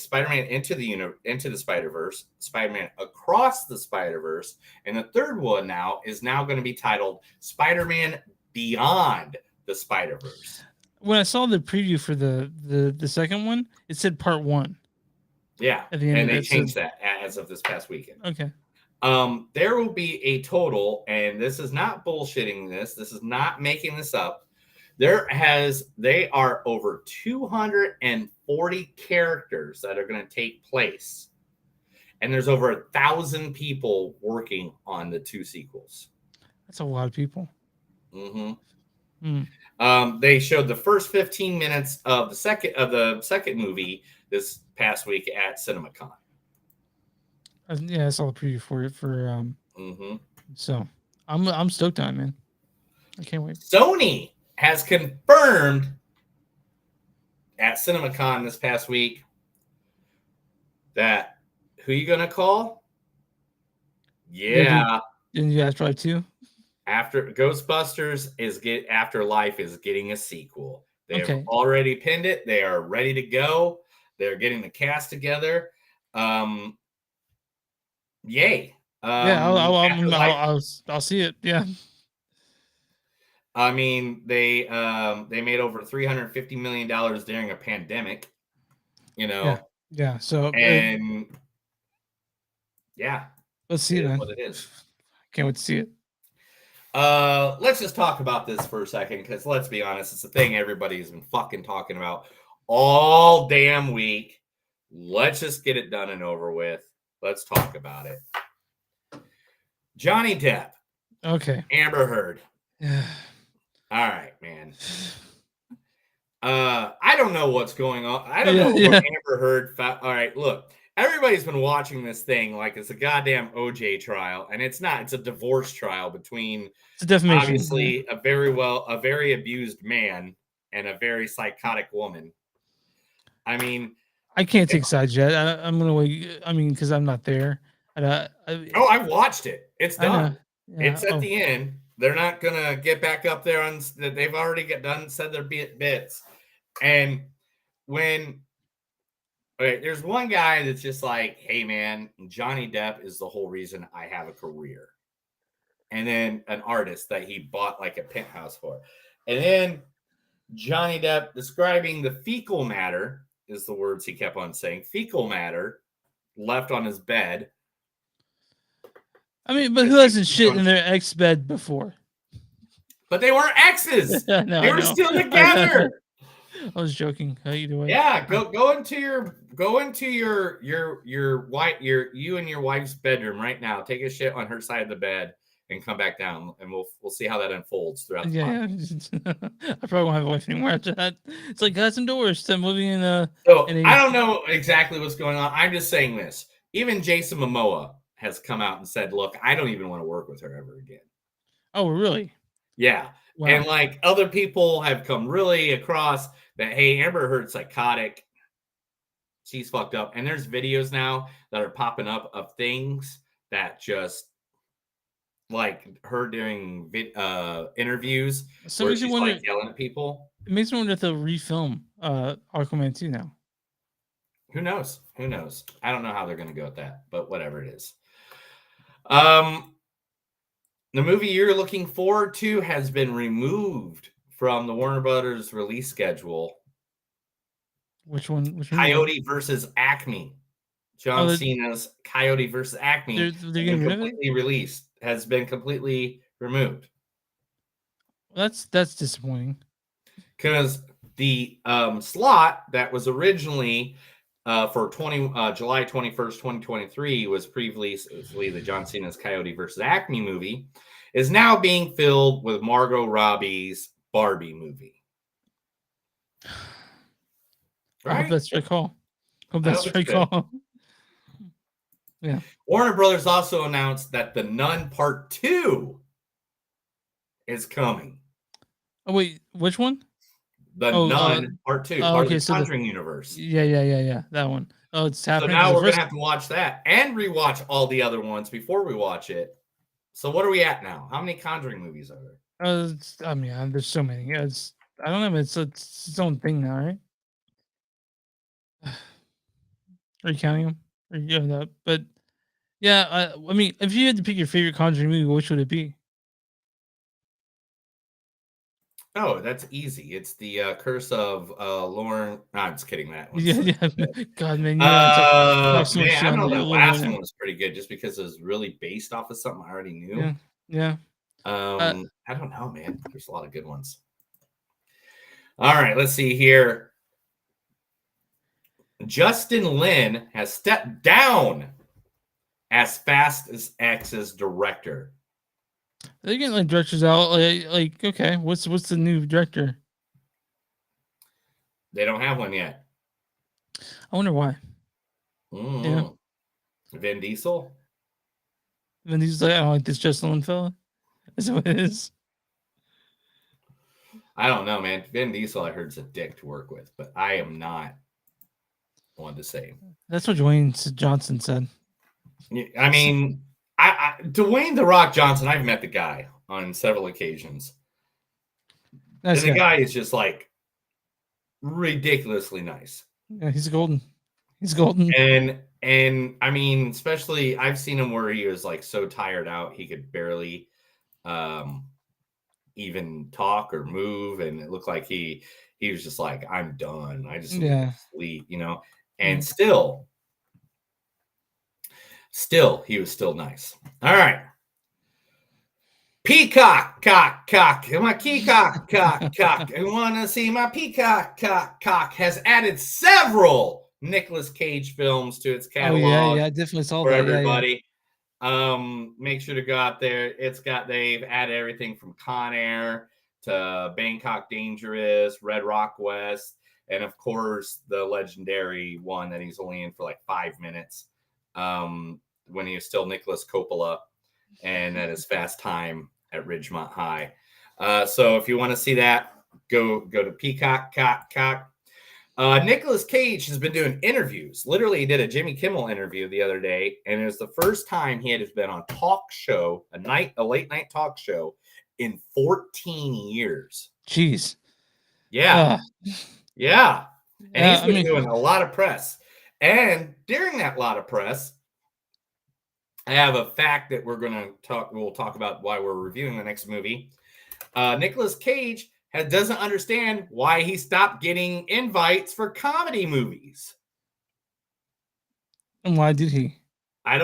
Speaker 1: Spider-Man into the Spider-Verse, Spider-Man Across the Spider-Verse, and the third one is now going to be titled Spider-Man Beyond the Spider-Verse.
Speaker 2: When I saw the preview for the second one, it said Part 1.
Speaker 1: Yeah,
Speaker 2: At the end
Speaker 1: and
Speaker 2: of
Speaker 1: they
Speaker 2: it,
Speaker 1: changed that as of this past weekend.
Speaker 2: Okay.
Speaker 1: There will be a total, and this is not bullshitting this is not making this up. They are over 240 characters that are going to take place. And there's over 1,000 people working on the 2 sequels.
Speaker 2: That's a lot of people.
Speaker 1: Mm-hmm. They showed the first 15 minutes of the second movie this past week at CinemaCon.
Speaker 2: Yeah, I saw the preview for it So I'm stoked on it, man. I can't wait.
Speaker 1: Sony has confirmed at CinemaCon this past week that who you gonna call? Yeah.
Speaker 2: Didn't you ask Drive 2?
Speaker 1: After Ghostbusters Afterlife is getting a sequel. They
Speaker 2: Okay.
Speaker 1: have already pinned it. They are ready to go. They're getting the cast together. Yay.
Speaker 2: Yeah, I'll see it. Yeah.
Speaker 1: I mean, they made over $350 million during a pandemic,
Speaker 2: Yeah. So
Speaker 1: and yeah,
Speaker 2: let's see it, man.
Speaker 1: what it is.
Speaker 2: Can't wait to see it.
Speaker 1: Let's just talk about this for a second, because let's be honest, it's a thing everybody's been fucking talking about all damn week. Let's just get it done and over with. Let's talk about it. Johnny Depp.
Speaker 2: Okay.
Speaker 1: Amber Heard.
Speaker 2: Yeah.
Speaker 1: All right, man. I don't know what's going on. I don't know what Amber Heard. All right, look. Everybody's been watching this thing like it's a goddamn OJ trial, and it's not. It's a divorce trial between obviously a very abused man and a very psychotic woman. I mean,
Speaker 2: I can't take sides yet. I'm gonna wait. I mean, because I'm not there.
Speaker 1: I've watched it. It's done.
Speaker 2: Yeah.
Speaker 1: It's at the end. They're not gonna get back up there on. They've already said their bits, and when. Okay, there's one guy that's just like, hey, man, Johnny Depp is the whole reason I have a career. And then an artist that he bought like a penthouse for. And then Johnny Depp describing the fecal matter is the words he kept on saying. Fecal matter left on his bed.
Speaker 2: I mean, but who hasn't shit in their ex bed before?
Speaker 1: But they weren't exes. They were still together.
Speaker 2: I was joking. Either way.
Speaker 1: Yeah, go into your you and your wife's bedroom right now. Take a shit on her side of the bed and come back down, and we'll see how that unfolds throughout the
Speaker 2: podcast. I probably won't have a wife anymore after that. It's like that's endorsed. I'm living in a.
Speaker 1: So I don't know exactly what's going on. I'm just saying this. Even Jason Momoa has come out and said, "Look, I don't even want to work with her ever again."
Speaker 2: Oh, really?
Speaker 1: Yeah. Wow. And like other people have come really across that, hey, Amber Heard's psychotic. She's fucked up. And there's videos now that are popping up of things that just like her doing interviews where she's like yelling at people.
Speaker 2: It makes me wonder if they'll refilm Aquaman 2 now.
Speaker 1: Who knows? Who knows? I don't know how they're going to go with that, but whatever it is. The movie you're looking forward to has been removed from the Warner Brothers release schedule.
Speaker 2: Which one? Which movie?
Speaker 1: Coyote versus Acme. John Cena's Coyote versus Acme
Speaker 2: they're
Speaker 1: has
Speaker 2: getting
Speaker 1: been
Speaker 2: rid of it?
Speaker 1: completely released. Has been completely removed.
Speaker 2: That's disappointing.
Speaker 1: Because the slot that was originally for July 21st, 2023 was previously the John Cena's Coyote versus Acme movie is now being filled with Margot Robbie's Barbie movie.
Speaker 2: I hope that's the right call. Hope
Speaker 1: I
Speaker 2: that's
Speaker 1: hope
Speaker 2: the
Speaker 1: it's
Speaker 2: right
Speaker 1: good.
Speaker 2: call. Yeah.
Speaker 1: Warner Brothers also announced that The Nun Part 2 is coming.
Speaker 2: Oh wait, which one?
Speaker 1: The Nun Part 2, part of the
Speaker 2: so
Speaker 1: Conjuring universe.
Speaker 2: Yeah, that one. Oh, it's
Speaker 1: So
Speaker 2: happening.
Speaker 1: now
Speaker 2: The
Speaker 1: we're going
Speaker 2: first-
Speaker 1: to have to watch that and rewatch all the other ones before we watch it. So what are we at now? How many Conjuring movies are there?
Speaker 2: I mean, there's so many. I don't know. It's its own thing now, right? Are you counting them? Are you doing that? But yeah, I mean, if you had to pick your favorite Conjuring movie, which would it be?
Speaker 1: Oh, that's easy. It's the Curse of Lauren. No, I'm just kidding. That one's
Speaker 2: Yeah. God, man, you
Speaker 1: man,
Speaker 2: so much shit
Speaker 1: I
Speaker 2: on
Speaker 1: know
Speaker 2: the
Speaker 1: that
Speaker 2: little
Speaker 1: last
Speaker 2: one.
Speaker 1: one was pretty good, just because it was really based off of something I already knew.
Speaker 2: Yeah.
Speaker 1: I don't know, man. There's a lot of good ones. All right, let's see here. Justin Lin has stepped down as Fast as X's director.
Speaker 2: They're getting like directors out. Like okay, what's the new director?
Speaker 1: They don't have one yet.
Speaker 2: I wonder why. Yeah.
Speaker 1: Vin Diesel.
Speaker 2: Vin Diesel's like, I don't like this Justin Lin fella. Is that what it is?
Speaker 1: I don't know, man. Vin Diesel, I heard, is a dick to work with, but I am not one to say.
Speaker 2: That's what Dwayne Johnson said.
Speaker 1: I mean, Dwayne The Rock Johnson, I've met the guy on several occasions.
Speaker 2: Nice
Speaker 1: and the
Speaker 2: guy.
Speaker 1: guy is just like ridiculously nice.
Speaker 2: Yeah, he's golden. He's golden.
Speaker 1: And I mean, especially I've seen him where he was like so tired out he could barely even talk or move, and it looked like he was just like, I'm done. I just need to sleep, you know. And still he was still nice. All right. Peacock, cock. My peacock, cock. I want to see my peacock, cock. Has added several Nicolas Cage films to its catalog.
Speaker 2: Oh yeah, I definitely saw
Speaker 1: for
Speaker 2: that.
Speaker 1: everybody. Make sure to go out there. They've added everything from Con Air to Bangkok Dangerous, Red Rock West, and of course the legendary one that he's only in for like 5 minutes. When he was still Nicholas Coppola, and at his Fast Time at Ridgemont High. So if you want to see that, go to Peacock, cock. Nicolas Cage has been doing interviews. Literally, he did a Jimmy Kimmel interview the other day, and it was the first time he had been on a late night talk show in 14 years.
Speaker 2: Jeez.
Speaker 1: Yeah. Yeah. And
Speaker 2: Yeah,
Speaker 1: he's been doing a lot of press. And during that lot of press, I have a fact that we'll talk about why we're reviewing the next movie. Nicolas Cage doesn't understand why he stopped getting invites for comedy movies.
Speaker 2: And why did he?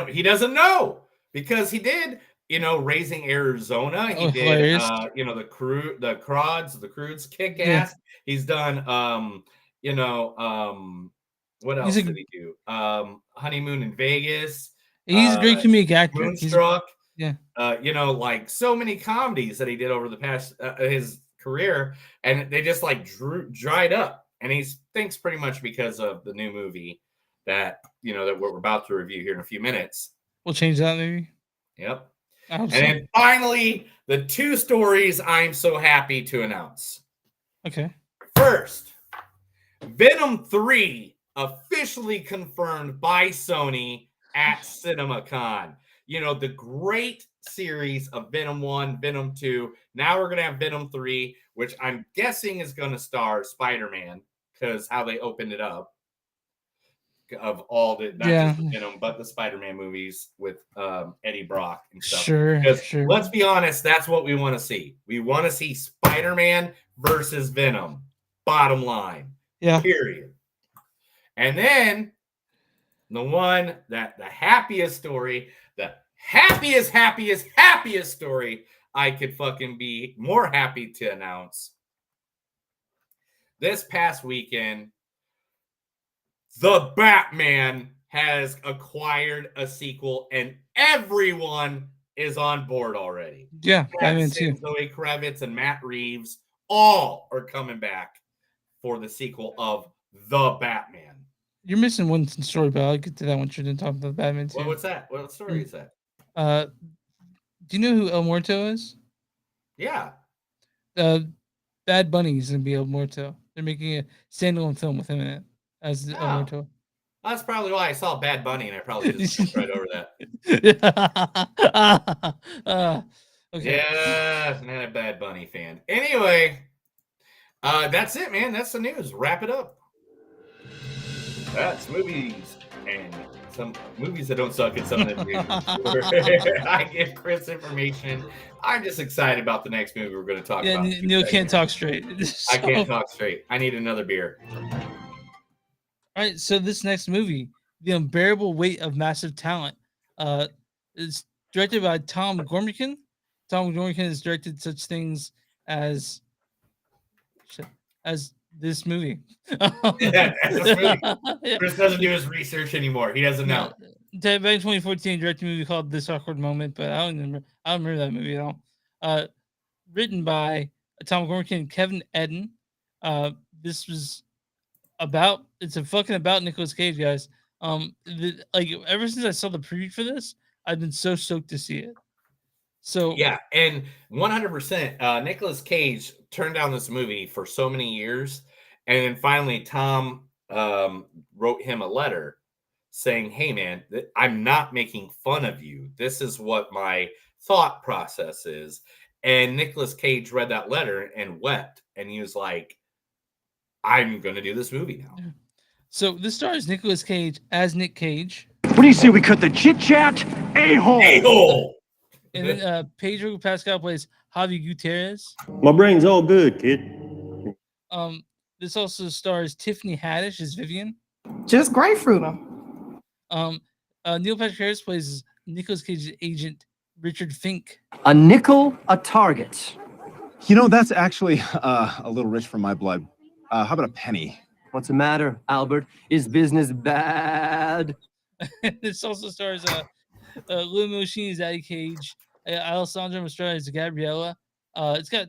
Speaker 1: He doesn't know, because he did, Raising Arizona. He did, the Croods Kick Ass. Yeah. He's done, what else did he do? Honeymoon in Vegas.
Speaker 2: He's a great comedic actor.
Speaker 1: Moonstruck.
Speaker 2: Yeah.
Speaker 1: Like so many comedies that he did over the past his career, and they just like dried up. And he thinks pretty much because of the new movie that that we're about to review here in a few minutes.
Speaker 2: We'll change that maybe.
Speaker 1: Yep. And then finally, the 2 stories I'm so happy to announce.
Speaker 2: Okay.
Speaker 1: First, Venom 3 officially confirmed by Sony at CinemaCon. The great series of Venom 1, Venom 2. Now we're going to have Venom 3, which I'm guessing is going to star Spider-Man, because how they opened it up. of all the not
Speaker 2: Yeah.
Speaker 1: just the Venom, but the Spider-Man movies with Eddie Brock and stuff.
Speaker 2: Sure,
Speaker 1: Because
Speaker 2: sure.
Speaker 1: let's be honest, that's what we want to see. We want to see Spider-Man versus Venom. Bottom line.
Speaker 2: Yeah.
Speaker 1: Period. And then the one that the happiest story, the happiest story I could fucking be more happy to announce. This past weekend, The Batman has acquired a sequel, and everyone is on board already.
Speaker 2: Yeah, Batman
Speaker 1: Pattinson,
Speaker 2: 2.
Speaker 1: Zoe Kravitz, and Matt Reeves all are coming back for the sequel of The Batman.
Speaker 2: You're missing one story, but I'll get to that one. Shouldn't talk about Batman 2.
Speaker 1: Well, what's that? What story is that?
Speaker 2: Do you know who El Muerto is?
Speaker 1: Yeah.
Speaker 2: Bad Bunny is gonna be El Muerto. They're making a standalone film with him in it as El Muerto.
Speaker 1: That's probably why I saw Bad Bunny and I probably just skipped right over that.
Speaker 2: Okay.
Speaker 1: Yeah, not a Bad Bunny fan. Anyway, that's it, man. That's the news. Wrap it up. That's movies and some movies that don't suck and some that do. I give Chris information. I'm just excited about the next movie we're going to talk about.
Speaker 2: Neil can't talk straight.
Speaker 1: I can't talk straight. I need another beer.
Speaker 2: All right, so this next movie, The Unbearable Weight of Massive Talent, is directed by Tom Gormican. Tom Gormican has directed such things as this movie.
Speaker 1: Yeah, this movie. Chris doesn't do his research anymore. He doesn't know.
Speaker 2: Back in 2014, directed a movie called This Awkward Moment, but I don't remember that movie at all. Written by Tom Gormican and Kevin Eden. This was about Nicolas Cage, guys. Ever since I saw the preview for this, I've been so stoked to see it. So
Speaker 1: yeah, and 100%, Nicolas Cage turned down this movie for so many years, and then finally Tom wrote him a letter saying, "Hey, man, I'm not making fun of you. This is what my thought process is." And Nicolas Cage read that letter and wept, and he was like, "I'm going to do this movie now."
Speaker 2: So this stars Nicolas Cage as Nick Cage.
Speaker 11: What do you say we cut the chit chat? A-hole!
Speaker 1: A-hole!
Speaker 2: And then Pedro Pascal plays Javi Gutierrez.
Speaker 13: My brain's all good, kid.
Speaker 2: This also stars Tiffany Haddish as Vivian.
Speaker 14: Just grapefruit
Speaker 2: Neil Patrick Harris plays Nicolas Cage's agent Richard Fink.
Speaker 16: A nickel a target.
Speaker 15: You know, that's actually a little rich for my blood. How about a penny?
Speaker 16: What's the matter, Albert? Is business bad?
Speaker 2: This also stars Lou Machine as Addie Cage, Alessandra Mastretta as Gabriella. It's got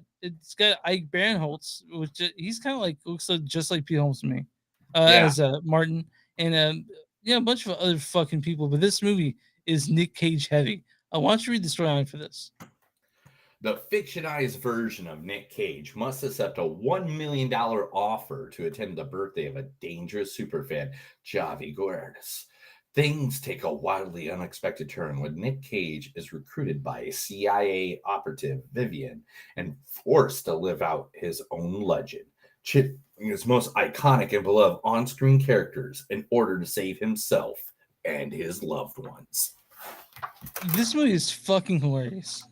Speaker 2: Ike Barinholtz, which he's kind of looks just like Pete Holmes to me, as Martin, and a bunch of other fucking people. But this movie is Nick Cage heavy. Why don't you read the storyline for this?
Speaker 1: The fictionized version of Nick Cage must accept a $1 million offer to attend the birthday of a dangerous superfan, Javi Gutierrez. Things take a wildly unexpected turn when Nick Cage is recruited by a CIA operative, Vivian, and forced to live out his own legend, chipping his most iconic and beloved on-screen characters in order to save himself and his loved ones.
Speaker 2: This movie is fucking hilarious.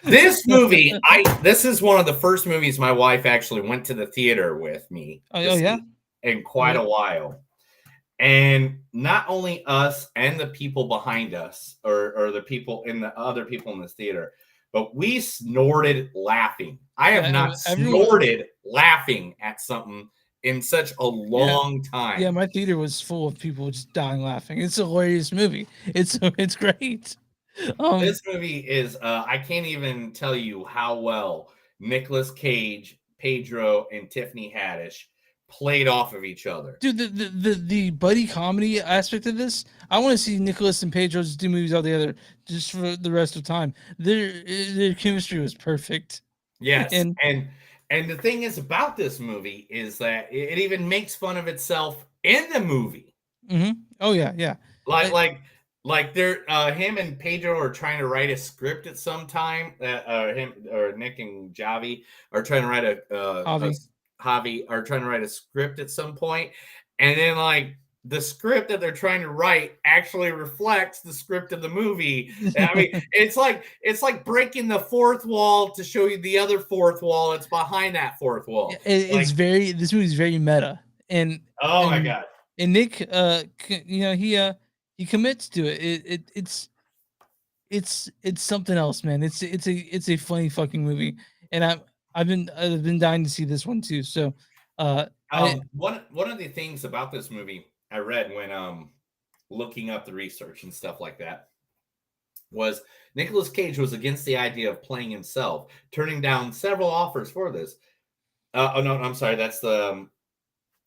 Speaker 1: This movie, this is one of the first movies my wife actually went to the theater with me. In quite a while. And not only us and the people behind us, or the people in the other people in this theater, but we snorted laughing. I have not snorted laughing at something in such a long time.
Speaker 2: Yeah, my theater was full of people just dying laughing. It's a hilarious movie. It's great.
Speaker 1: This movie is I can't even tell you how well Nicolas Cage, Pedro, and Tiffany Haddish played off of each other.
Speaker 2: Dude, the buddy comedy aspect of this, I want to see Nicholas and Pedro just do movies all together just for the rest of time. Their chemistry was perfect.
Speaker 1: Yes, and the thing is about this movie is that it even makes fun of itself in the movie.
Speaker 2: Mm-hmm. Oh yeah.
Speaker 1: Like they're him and Pedro are trying to write a script at some time. Him or Nick and Javi are trying to write Javi are trying to write a script at some point, and then the script that they're trying to write actually reflects the script of the movie. I mean, it's like breaking the fourth wall to show you the other fourth wall. It's behind that fourth wall.
Speaker 2: It's very this movie's very meta, and
Speaker 1: Oh my
Speaker 2: and
Speaker 1: god.
Speaker 2: and Nick, he commits to it. It's something else, man. It's a funny fucking movie, and I've been dying to see this one too. So, I
Speaker 1: One of the things about this movie I read when looking up the research and stuff like that was Nicolas Cage was against the idea of playing himself, turning down several offers for this. Oh no, I'm sorry, that's the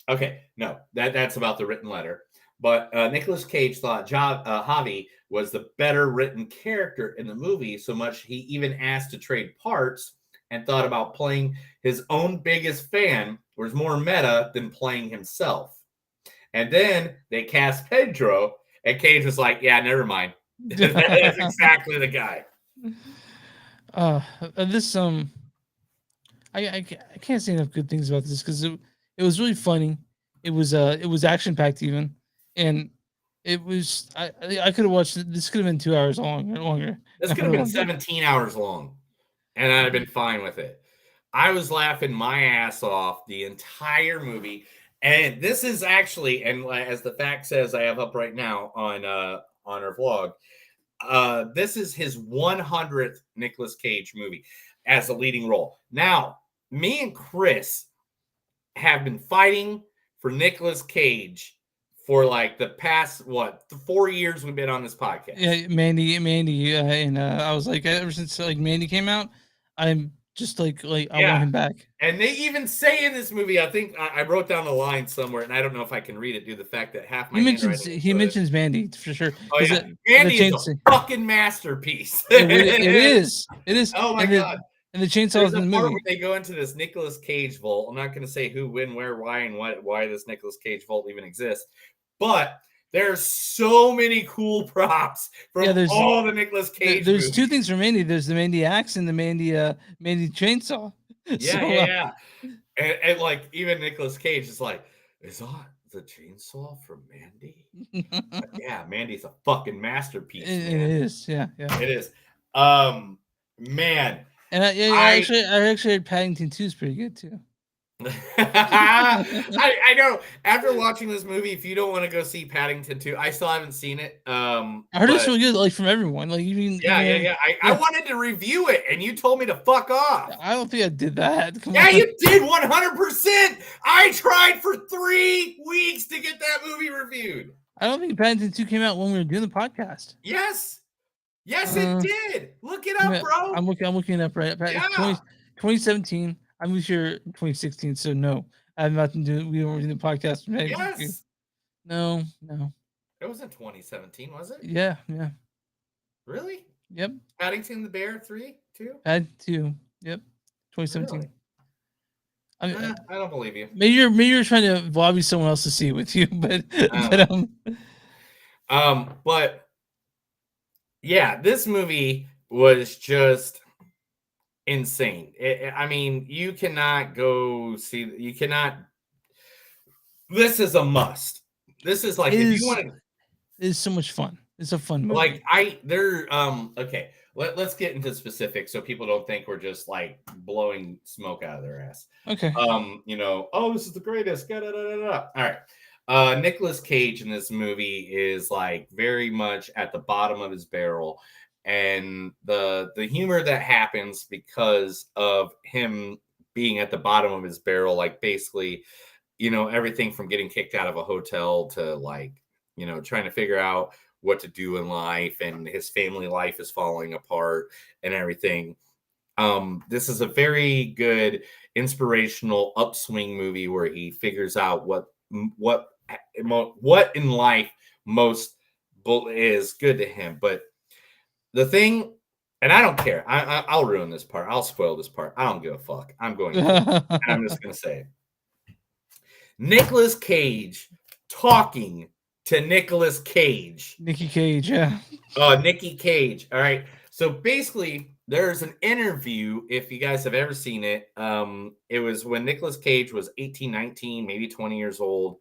Speaker 1: okay. No, that's about the written letter. But Nicolas Cage thought Javi was the better written character in the movie, so much he even asked to trade parts and thought about playing his own biggest fan was more meta than playing himself. And then they cast Pedro, and Cage was like, "Yeah, never mind. That's exactly the guy."
Speaker 2: This I can't say enough good things about this because it was really funny. It was action packed even, and it was I could have watched it. This could have been 2 hours longer.
Speaker 1: This
Speaker 2: I
Speaker 1: could have
Speaker 2: would've
Speaker 1: been
Speaker 2: loved it.
Speaker 1: 17 hours long, and I'd have been fine with it. I was laughing my ass off the entire movie. And this is actually, and as the fact says, I have up right now on our vlog. This is his 100th Nicolas Cage movie as a leading role. Now, me and Chris have been fighting for Nicolas Cage for like the past 4 years we've been on this podcast.
Speaker 2: Yeah, Mandy, and I was like, ever since like Mandy came out, I'm just like I want him back.
Speaker 1: And they even say in this movie, I think I wrote down the line somewhere, and I don't know if I can read it due to the fact that half my handwriting is
Speaker 2: He
Speaker 1: good.
Speaker 2: mentions Mandy for sure.
Speaker 1: Oh
Speaker 2: 'cause
Speaker 1: yeah,
Speaker 2: the
Speaker 1: Mandy is
Speaker 2: chains-
Speaker 1: a fucking masterpiece.
Speaker 2: it is.
Speaker 1: Oh my
Speaker 2: and
Speaker 1: god!
Speaker 2: And the chainsaws
Speaker 1: There's
Speaker 2: in
Speaker 1: a
Speaker 2: the
Speaker 1: part
Speaker 2: movie.
Speaker 1: where they go into this Nicolas Cage vault. I'm not going to say who, when, where, why, and why this Nicolas Cage vault even exists, but there's so many cool props from
Speaker 2: there's
Speaker 1: all the Nicolas Cage.
Speaker 2: There's
Speaker 1: movies.
Speaker 2: two things for Mandy. There's the Mandy axe and the Mandy chainsaw.
Speaker 1: Yeah. And like even Nicolas Cage is like, is that the chainsaw from Mandy? But yeah, Mandy's a fucking masterpiece.
Speaker 2: It
Speaker 1: man.
Speaker 2: is, yeah.
Speaker 1: It is. Man.
Speaker 2: And I actually heard Paddington 2 is pretty good too.
Speaker 1: I know. After watching this movie, if you don't want to go see Paddington 2, I still haven't seen it.
Speaker 2: I heard it's really good, like from everyone. Like even
Speaker 1: Yeah. I wanted to review it, and you told me to fuck off.
Speaker 2: I don't think I did that. Come
Speaker 1: yeah,
Speaker 2: on.
Speaker 1: you did 100%. I tried for 3 weeks to get that movie reviewed.
Speaker 2: I don't think Paddington 2 came out when we were doing the podcast.
Speaker 1: Yes, it did. Look it up, bro.
Speaker 2: I'm looking it up right.
Speaker 1: Yeah.
Speaker 2: 2017. I moved here in 2016, so no, I have nothing to do. We weren't doing the podcast.
Speaker 1: Yes.
Speaker 2: No.
Speaker 1: It was in 2017, was it?
Speaker 2: Yeah.
Speaker 1: Really?
Speaker 2: Yep.
Speaker 1: Paddington the Bear 2?
Speaker 2: Paddington 2. Yep. 2017.
Speaker 1: Really? I don't believe you.
Speaker 2: Maybe you're trying to lobby someone else to see it with you, but
Speaker 1: but yeah, this movie was just insane. I mean, you cannot go see. You cannot. This is a must. This is like if you want to.
Speaker 2: It's so much fun. It's a fun movie.
Speaker 1: Like okay. Let's get into specifics so people don't think we're just like blowing smoke out of their ass.
Speaker 2: Okay.
Speaker 1: This is the greatest. All right. Nicolas Cage in this movie is like very much at the bottom of his barrel, and the humor that happens because of him being at the bottom of his barrel, like basically, everything from getting kicked out of a hotel to like, trying to figure out what to do in life, and his family life is falling apart and everything. This is a very good inspirational upswing movie where he figures out what in life most is good to him. But the thing, and I don't care, I'll ruin this part, I'll spoil this part, I don't give a fuck, I'm going to. I'm just gonna say Nicolas Cage talking to Nicolas Cage.
Speaker 2: Nicky Cage, yeah.
Speaker 1: Nicky Cage. All right. So basically, there's an interview, if you guys have ever seen it. It was when Nicolas Cage was 18, 19, maybe 20 years old.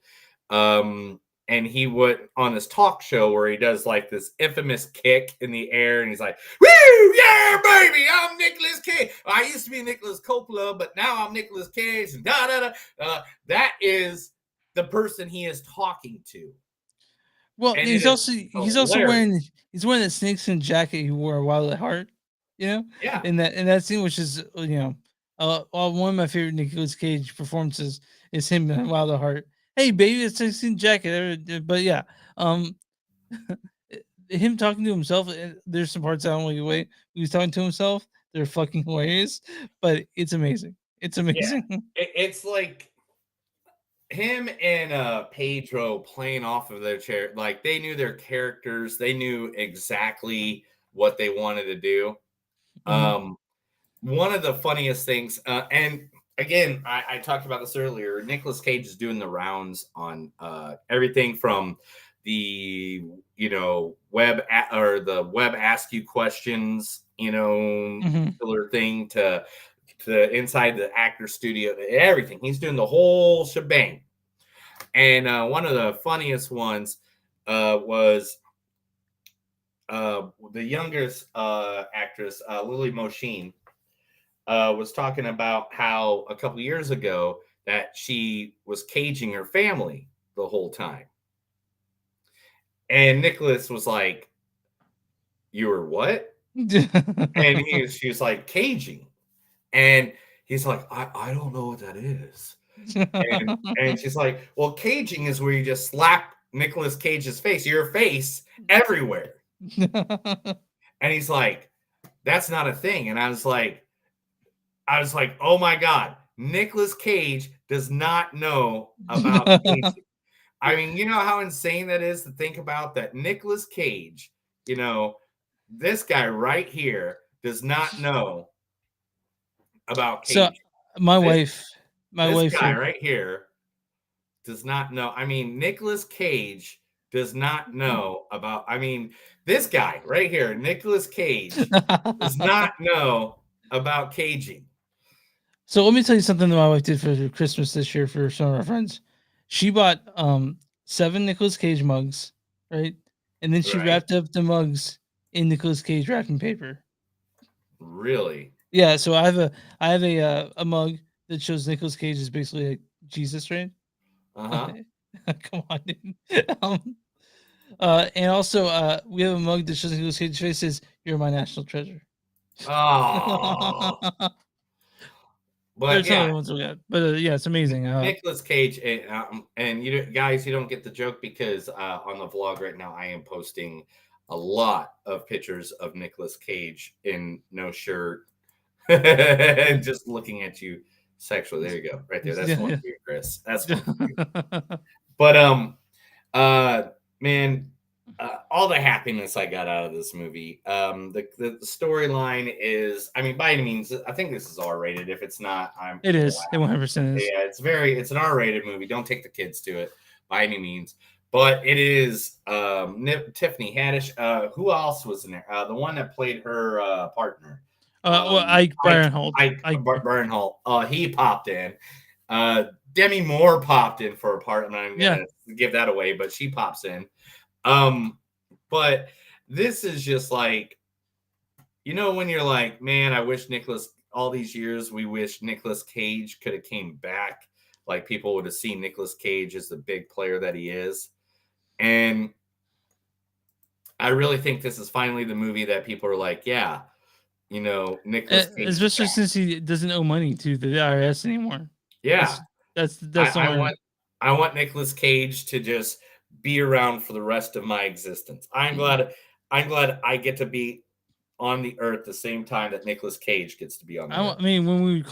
Speaker 1: And and he would on this talk show where he does like this infamous kick in the air, and he's like, "Woo, yeah, baby, I'm Nicolas Cage. I used to be Nicolas Coppola, but now I'm Nicolas Cage." And da da da. That is the person he is talking to.
Speaker 2: Well,
Speaker 1: And
Speaker 2: he's
Speaker 1: it is
Speaker 2: also
Speaker 1: hilarious.
Speaker 2: he's wearing that snakeskin jacket he wore a Wild at Heart, you know?
Speaker 1: Yeah.
Speaker 2: In that scene, which is one of my favorite Nicolas Cage performances is him in Wild at Heart. Hey baby, it's a snakeskin jacket. But yeah, um him talking to himself, there's some parts I don't like the way he's talking to himself. They're fucking hilarious, but it's amazing. It's
Speaker 1: Yeah.
Speaker 2: amazing.
Speaker 1: It's like him and Pedro playing off of their chair, like they knew their characters, they knew exactly what they wanted to do.
Speaker 2: Mhm.
Speaker 1: One of the funniest things, and again, I talked about this earlier. Nicolas Cage is doing the rounds on everything from the or the web ask you questions,
Speaker 2: Mhm.
Speaker 1: killer thing to inside the actor studio, everything. He's doing the whole shebang. And one of the funniest ones was the youngest actress, Lily Mosheen, was talking about how a couple years ago that she was caging her family the whole time. And Nicholas was like, "You were what?" And she was like, "Caging." And he's like, I don't know what that is. And she's like, "Well, caging is where you just slap Nicolas Cage's face, your face everywhere." And he's like, "That's not a thing." And I was like, "Oh my God, Nicolas Cage does not know about caging." I mean, you know how insane that is to think about that Nicolas Cage, this guy right here does not know about
Speaker 2: So
Speaker 1: cage.
Speaker 2: my
Speaker 1: This
Speaker 2: wife, my
Speaker 1: this
Speaker 2: wife,
Speaker 1: guy right here does not know. I mean, Nicolas Cage does not know about. I mean, this guy right here, Nicolas Cage, does not know about caging.
Speaker 2: So let me tell you something that my wife did for Christmas this year for some of our friends. She bought 7 Nicolas Cage mugs, right? And then she
Speaker 1: Right?
Speaker 2: wrapped up the mugs in Nicolas Cage wrapping paper.
Speaker 1: Really?
Speaker 2: Yeah, so I have a mug that shows Nicolas Cage is basically like Jesus, right?
Speaker 1: Uh-huh.
Speaker 2: Come on, dude. And also we have a mug that shows Nicolas Cage's face says, "You're my national treasure."
Speaker 1: Oh. But
Speaker 2: There's some
Speaker 1: yeah,
Speaker 2: other ones we got, but yeah, it's amazing.
Speaker 1: Nicolas Cage, and guys, you don't get the joke because on the vlog right now, I am posting a lot of pictures of Nicolas Cage in no shirt, just looking at you sexually. There you go, right there. That's
Speaker 2: Yeah,
Speaker 1: one
Speaker 2: yeah.
Speaker 1: for you, Chris. That's one for you. But uh, man, all the happiness I got out of this movie. The storyline is, I mean, by any means, I think this is R-rated. If it's not, I'm
Speaker 2: It is. It 100% is.
Speaker 1: yeah, it's an R-rated movie. Don't take the kids to it by any means. But it is Tiffany Haddish. Who else was in there? The one that played her partner.
Speaker 2: Well, Ike Barinholtz.
Speaker 1: Brian Holt. He popped in. Demi Moore popped in for a part. I'm not even gonna give that away, but she pops in. But this is just like, when you're like, man, I wish all these years, we wish Nicolas Cage could have came back. Like people would have seen Nicolas Cage as the big player that he is. And I really think this is finally the movie that people are like, yeah, Nicolas Cage.
Speaker 2: Especially since he doesn't owe money to the IRS anymore.
Speaker 1: Yeah.
Speaker 2: That's
Speaker 1: I want Nicolas Cage to just be around for the rest of my existence. I'm glad I get to be on the earth the same time that Nicolas Cage gets to be on the earth.
Speaker 2: I mean, when we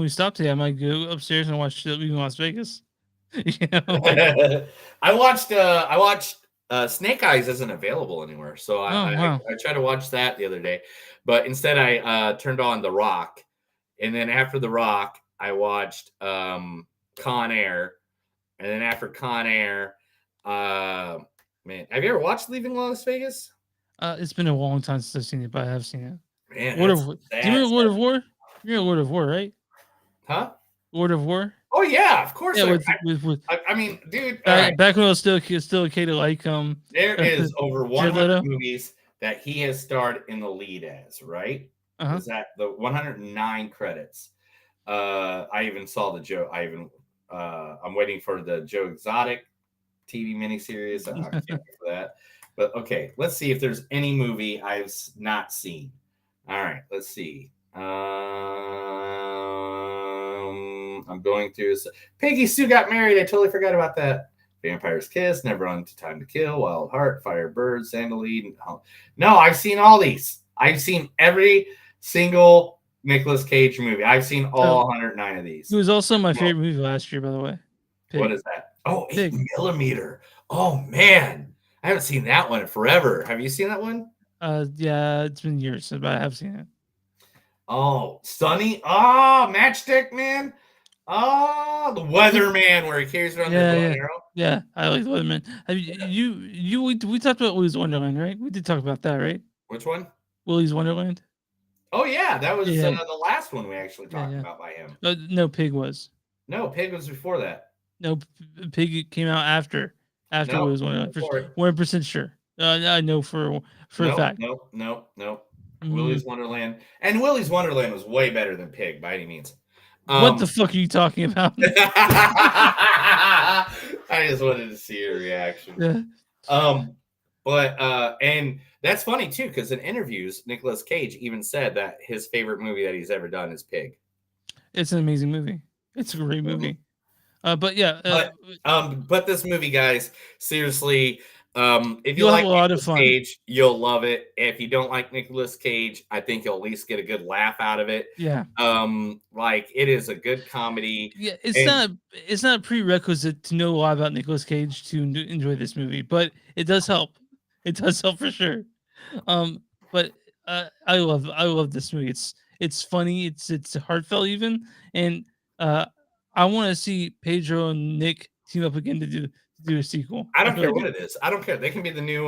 Speaker 2: stopped today, I might go upstairs and watch Leaving Las Vegas.
Speaker 1: I watched Snake Eyes isn't available anywhere, so I tried to watch that the other day, but instead I turned on The Rock, and then after The Rock, I watched Con Air, and then after Con Air, man, have you ever watched Leaving Las Vegas?
Speaker 2: It's been a long time since I've seen it, but I have seen it.
Speaker 1: Man,
Speaker 2: do you remember Lord of War? You know Lord of War, right?
Speaker 1: Huh?
Speaker 2: Lord of War?
Speaker 1: Oh yeah, of course,
Speaker 2: Yeah,
Speaker 1: there.
Speaker 2: with
Speaker 1: I mean, dude. All right,
Speaker 2: back when it was still okay to like
Speaker 1: there is over
Speaker 2: Jared
Speaker 1: 100
Speaker 2: Leto.
Speaker 1: movies that he has starred in the lead as. Right?
Speaker 2: Uh-huh.
Speaker 1: Is that the 109 credits? I even saw the Joe. I'm waiting for the Joe Exotic TV miniseries. I can't wait for that. But okay, let's see if there's any movie I've not seen. All right, let's see. I'm going through this. Peggy Sue got married. I totally forgot about that. Vampire's Kiss, Never on to Time to Kill, Wild Heart, Firebird, Sandalweed. No, I've seen all these. I've seen every single Nicolas Cage movie. I've seen all 109 of these.
Speaker 2: It was also my favorite movie last year, by the way. Pig.
Speaker 1: What is that? Oh,
Speaker 2: Pig.
Speaker 1: 8mm. Oh man, I haven't seen that one in forever. Have you seen that one?
Speaker 2: Yeah, it's been years, but I have seen it.
Speaker 1: Oh, Sunny. Oh, Matchstick Man. Oh, the Weatherman, where he carries around the bow and arrow.
Speaker 2: Yeah, I like the Weatherman. Have we talked about Willy's Wonderland, right? We did talk about that, right?
Speaker 1: Which one?
Speaker 2: Willy's Wonderland.
Speaker 1: Oh yeah, that was
Speaker 2: Yeah.
Speaker 1: the last one we actually talked about by him.
Speaker 2: No, Pig was.
Speaker 1: No, Pig was before that.
Speaker 2: No, Pig came out after
Speaker 1: No,
Speaker 2: Willy's Wonderland.
Speaker 1: before it.
Speaker 2: 100% sure. I know for a fact.
Speaker 1: No.
Speaker 2: Mm.
Speaker 1: Willy's Wonderland. And Willy's Wonderland was way better than Pig by any means.
Speaker 2: What the fuck are you talking about?
Speaker 1: I just wanted to see your reaction.
Speaker 2: Yeah.
Speaker 1: And that's funny too, because in interviews, Nicolas Cage even said that his favorite movie that he's ever done is Pig.
Speaker 2: It's an amazing movie. It's a great movie. But
Speaker 1: this movie, guys, seriously, if you
Speaker 2: You'll
Speaker 1: like
Speaker 2: have a lot of
Speaker 1: Nicolas
Speaker 2: fun.
Speaker 1: Cage, you'll love it. If you don't like Nicolas Cage, I think you'll at least get a good laugh out of it.
Speaker 2: Yeah.
Speaker 1: Like it is a good comedy.
Speaker 2: Yeah, it's not a prerequisite to know a lot about Nicolas Cage to enjoy this movie, but it does help. It does help for sure. But I love this movie. It's funny. It's heartfelt even, and I want to see Pedro and Nick team up again to do a sequel.
Speaker 1: I don't care what it is. I don't care. They can be the new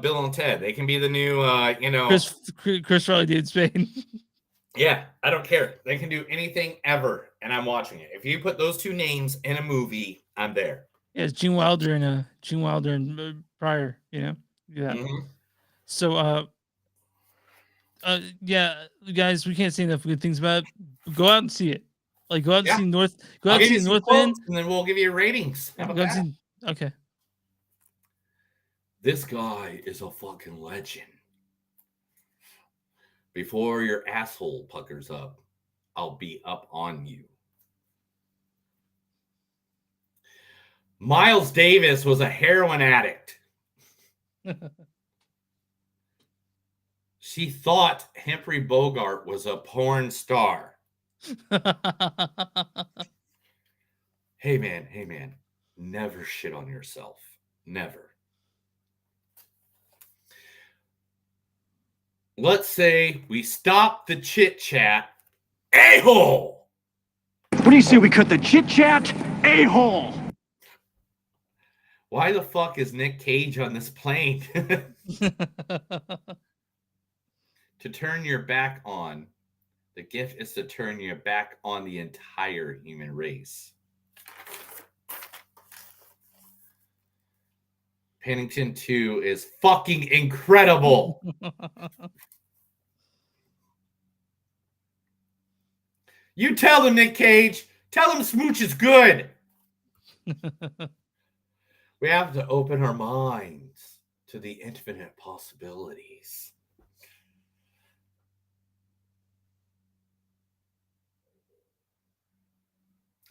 Speaker 1: Bill and Ted. They can be the new
Speaker 2: Chris Riley, David Spade.
Speaker 1: Yeah, I don't care. They can do anything ever, and I'm watching it. If you put those two names in a movie, I'm there.
Speaker 2: Yeah, it's Gene Wilder and Pryor. Do that.
Speaker 1: Mhm.
Speaker 2: So yeah, guys, we can't say enough good things about it. Go out and see it. Like go out and see Go out and see Northman,
Speaker 1: and then we'll give you ratings. How about that?
Speaker 2: Okay.
Speaker 1: This guy is a fucking legend. Before your asshole puckers up, I'll be up on you. Miles Davis was a heroin addict. She thought Humphrey Bogart was a porn star. Hey man, never shit on yourself. Never. Let's say we stop the chit chat. A-hole!
Speaker 11: What do you say we cut the chit chat? A-hole!
Speaker 1: Why the fuck is Nick Cage on this plane? To turn your back on. The gift is to turn your back on the entire human race. Pennington 2 is fucking incredible. You tell them, Nick Cage. Tell them Smooch is good. We have to open our minds to the infinite possibilities.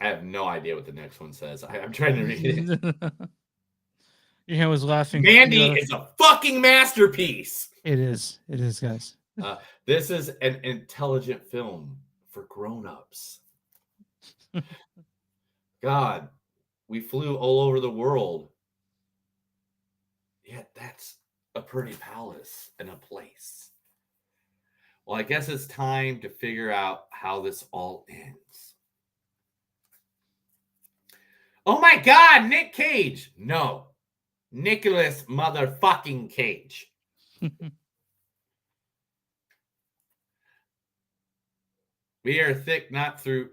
Speaker 1: I have no idea what the next one says. I'm trying to read it.
Speaker 2: Your hand was laughing.
Speaker 1: Mandy is a fucking masterpiece.
Speaker 2: It is, guys.
Speaker 1: This is an intelligent film for grown-ups. God, we flew all over the world. Yet that's a pretty palace and a place. Well, I guess it's time to figure out how this all ends. Oh my God, Nick Cage. No, Nicholas motherfucking Cage. We are thick, not through.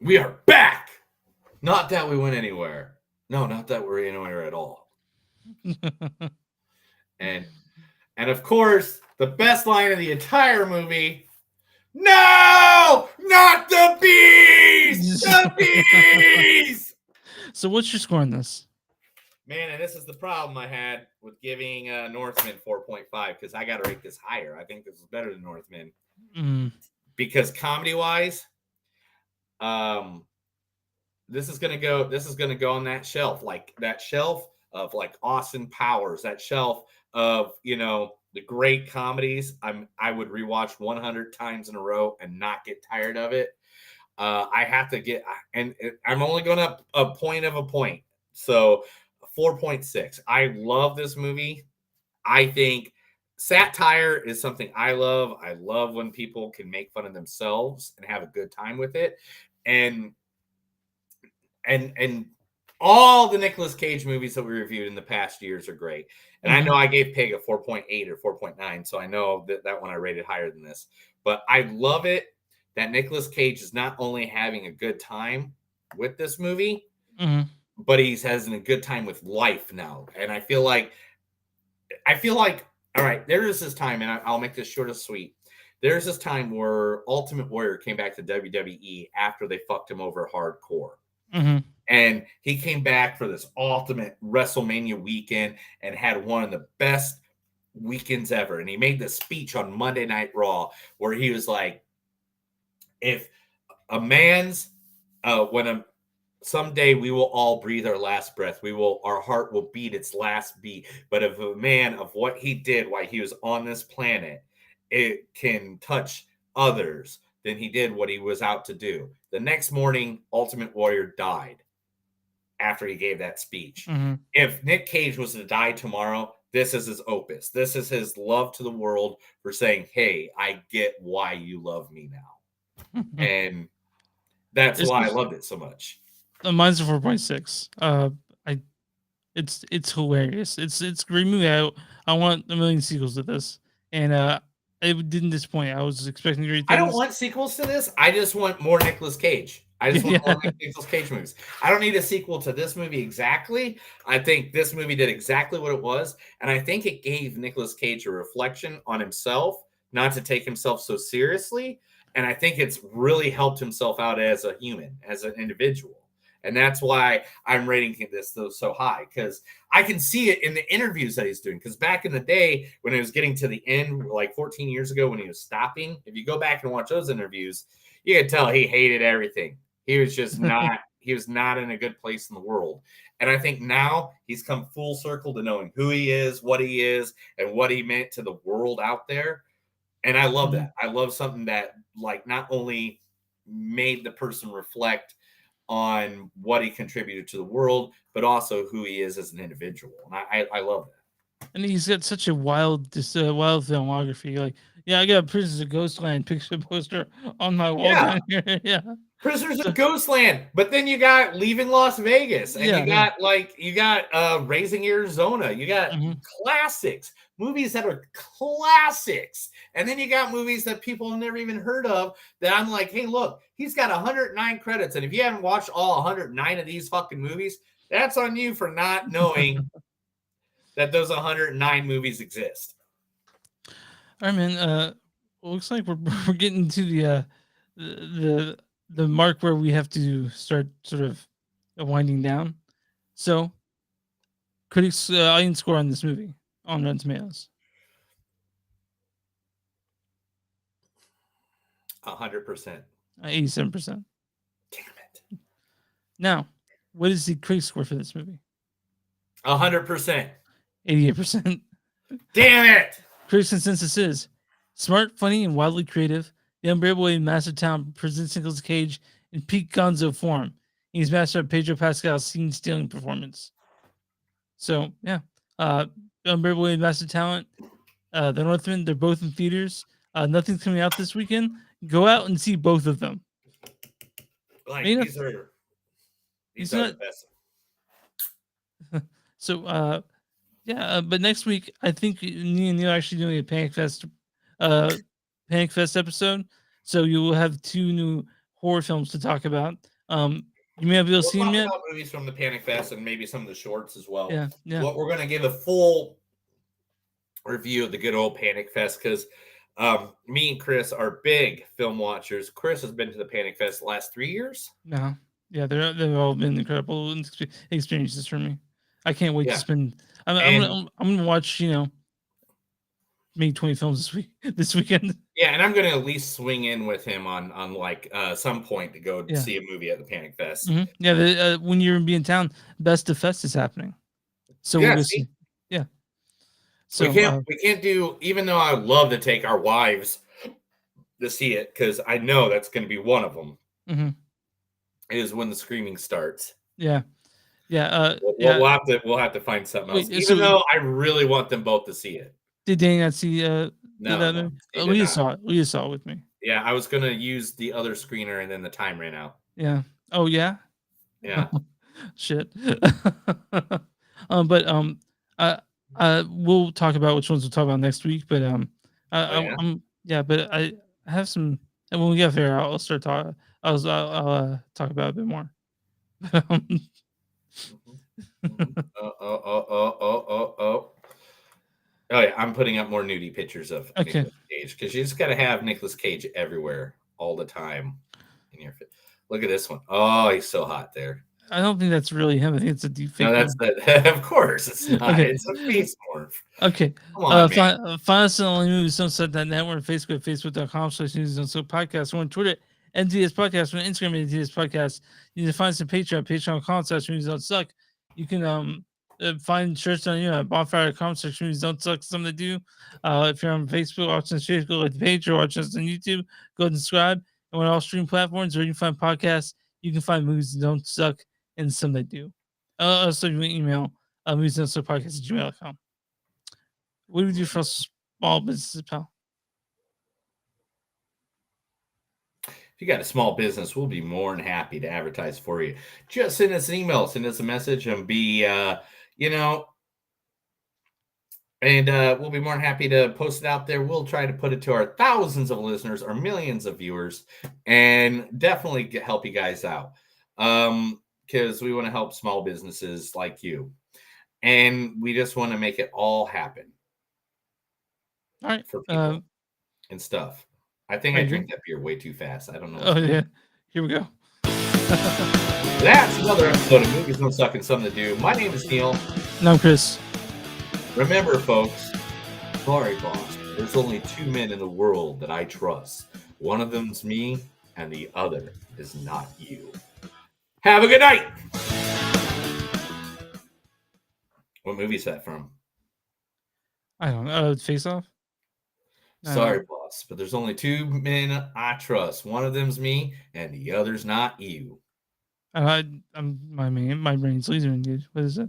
Speaker 1: We are back. Not that we went anywhere. No, not that we're anywhere at all. And of course, the best line of the entire movie. No, not the bees! The bees!
Speaker 2: So what's your score on this?
Speaker 1: Man, and this is the problem I had with giving Northman 4.5 because I got to rate this higher. I think this is better than Northman because comedy-wise, this is gonna go on that shelf, like that shelf of like Austin Powers, that shelf of the great comedies. I would rewatch 100 times in a row and not get tired of it. I have to get, and I'm only going up a point, so 4.6. I love this movie. I think satire is something I love. I love when people can make fun of themselves and have a good time with it, and all the Nicolas Cage movies that we reviewed in the past years are great. And I know I gave Pig a 4.8 or 4.9, so I know that one I rated higher than this. But I love it that Nicolas Cage is not only having a good time with this movie, but he's having a good time with life now. And I feel like, all right, there is this time, and I'll make this short and sweet. There's this time where Ultimate Warrior came back to WWE after they fucked him over hardcore. And he came back for this ultimate WrestleMania weekend and had one of the best weekends ever. And he made this speech on Monday Night Raw where he was like, if a man's, someday we will all breathe our last breath. Our heart will beat its last beat. But if a man of what he did while he was on this planet, it can touch others, then he did what he was out to do. The next morning, Ultimate Warrior died after he gave that speech. If Nick Cage was to die tomorrow, this is his opus. This is his love to the world for saying, hey, I get why you love me now. And that's why I loved it so much.
Speaker 2: Mine's a 4.6. It's hilarious. It's a great movie. I want a million sequels to this. And it didn't disappoint. I was expecting great things.
Speaker 1: I don't want sequels to this. I just want more Nicolas Cage. I just want more Nicolas Cage movies. I don't need a sequel to this movie exactly. I think this movie did exactly what it was. And I think it gave Nicolas Cage a reflection on himself, not to take himself so seriously. And I think it's really helped himself out as a human, as an individual. And that's why I'm rating this so high, because I can see it in the interviews that he's doing. Because back in the day, when it was getting to the end, like 14 years ago, when he was stopping, if you go back and watch those interviews, you can tell he hated everything. He was just not, he was not in a good place in the world. And I think now he's come full circle to knowing who he is, and what he meant to the world out there. And I love that. I love something that, like, not only made the person reflect on what he contributed to the world, but also who he is as an individual. And I love that.
Speaker 2: And he's got such a wild filmography. Like, yeah, I got Prisoners of Ghostland picture poster on my wall down here. Yeah.
Speaker 1: Prisoners of Ghostland, but then you got Leaving Las Vegas, and you got Raising Arizona. You got classics, movies that are classics, and then you got movies that people have never even heard of. That I'm like, hey, look, he's got 109 credits, and if you haven't watched all 109 of these fucking movies, that's on you for not knowing that those 109 movies exist.
Speaker 2: All right, man. Looks like we're getting to the mark where we have to start sort of winding down. So, critics audience score on this movie on Rotten Tomatoes.
Speaker 1: 100%.
Speaker 2: 87%.
Speaker 1: Damn it.
Speaker 2: Now, what is the critic score for this movie?
Speaker 1: 100%.
Speaker 2: 88%.
Speaker 1: Damn it.
Speaker 2: Critics' consensus is smart, funny, and wildly creative. The Unbearable in Massive Town presents Nicolas Cage in peak gonzo form. He's mastered of Pedro Pascal's scene-stealing performance. So, yeah. Unbearable in Massive Talent, The Northman, they're both in theaters. Nothing's coming out this weekend. Go out and see both of them.
Speaker 1: Like, these are the best.
Speaker 2: So, yeah, but next week, I think me and Neil are actually doing a Panic Fest Panic Fest episode, so you will have 2 new horror films to talk about. You may have
Speaker 1: We'll
Speaker 2: seen them
Speaker 1: talk
Speaker 2: yet.
Speaker 1: about movies from the Panic Fest and maybe some of the shorts as well.
Speaker 2: Yeah, yeah.
Speaker 1: What we're gonna give a full review of the good old Panic Fest because me and Chris are big film watchers. Chris has been to the Panic Fest the last 3 years.
Speaker 2: No, yeah, they've all been incredible experiences for me. I can't wait to
Speaker 1: Yeah.
Speaker 2: spend.
Speaker 1: And-
Speaker 2: I'm gonna watch maybe 20 films this week this weekend.
Speaker 1: Yeah, and I'm gonna at least swing in with him on like some point to go
Speaker 2: Yeah.
Speaker 1: see a movie at the Panic Fest.
Speaker 2: Mhm. Yeah, when you're in town, Best of Fest is happening. So
Speaker 1: Yeah,
Speaker 2: we'll
Speaker 1: see?
Speaker 2: see. Yeah. So
Speaker 1: we can't do, even though I love to take our wives to see it, because I know that's going to be one of them.
Speaker 2: Mhm.
Speaker 1: Is when the screaming starts.
Speaker 2: Yeah.
Speaker 1: We'll have to find something else.
Speaker 2: Wait,
Speaker 1: Even though I really want them both to see it.
Speaker 2: Did Danny not see
Speaker 1: No,
Speaker 2: that?
Speaker 1: no, they
Speaker 2: We
Speaker 1: did
Speaker 2: just saw it. We just saw it with me.
Speaker 1: Yeah, I was gonna use the other screener and then the time ran out.
Speaker 2: Yeah. Oh yeah.
Speaker 1: Yeah.
Speaker 2: Shit. We'll talk about which ones we'll talk about next week. But but I have some. And when we get there, I'll start talking. I'll talk about it a bit more.
Speaker 1: Oh yeah, I'm putting up more nudie pictures of
Speaker 2: Okay.
Speaker 1: Nicolas Cage because you just got to have Nicolas Cage everywhere all the time. Look at this one. Oh, he's so hot there.
Speaker 2: I don't think that's really him. I think it's a deep fake.
Speaker 1: No, that's that. Of course, it's not.
Speaker 2: Okay.
Speaker 1: It's a face morph.
Speaker 2: Okay.
Speaker 1: Come on, man.
Speaker 2: Find us on newssunset.net. We're on Facebook, facebook.com/newssunset podcast. We're on Twitter, NTS Podcast. We're on Instagram, NTS Podcast. You can find us on Patreon, patreon.com/newsdon'tsuck. You can find shirts on at bonfire.com/newsdon'tsuck. Something to do. If you're on Facebook, watch us on Facebook, like the page, or watch us on YouTube, go ahead and subscribe. And we're on all stream platforms where you can find podcasts. You can find movies that don't suck and some that do. Also, you can email moviesdon'tsuckpodcast@gmail.com. What do we do for small businesses, pal?
Speaker 1: If you got a small business, we'll be more than happy to advertise for you. Just send us an email, send us a message, and we'll be more than happy to post it out there. We'll try to put it to our thousands of listeners, our millions of viewers, and definitely help you guys out. Because we want to help small businesses like you. And we just want to make it all happen.
Speaker 2: All right.
Speaker 1: For people and stuff. I think I drink that beer way too fast. I don't know.
Speaker 2: Oh, yeah. Here we go.
Speaker 1: That's another episode of Movies Don't Suck and Something to Do. My name is Neil.
Speaker 2: And I'm Chris.
Speaker 1: Remember, folks, sorry, boss, there's only 2 men in the world that I trust. One of them's me, and the other is not you. Have a good night. What movie is that from?
Speaker 2: I don't know. Face Off?
Speaker 1: Sorry, boss, but there's only 2 men I trust. One of them's me, and the other's not you.
Speaker 2: My brain's laser engaged. What is it?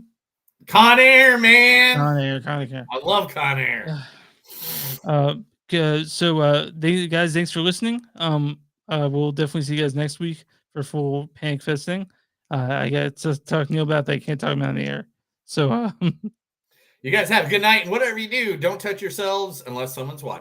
Speaker 1: Con Air, man.
Speaker 2: Con Air.
Speaker 1: I love Con Air.
Speaker 2: Guys, thanks for listening. We'll definitely see you guys next week for full Panic Fest thing. I got to talk to Neil about that. I can't talk about it on the air. So
Speaker 1: you guys have a good night, and whatever you do, don't touch yourselves unless someone's watching.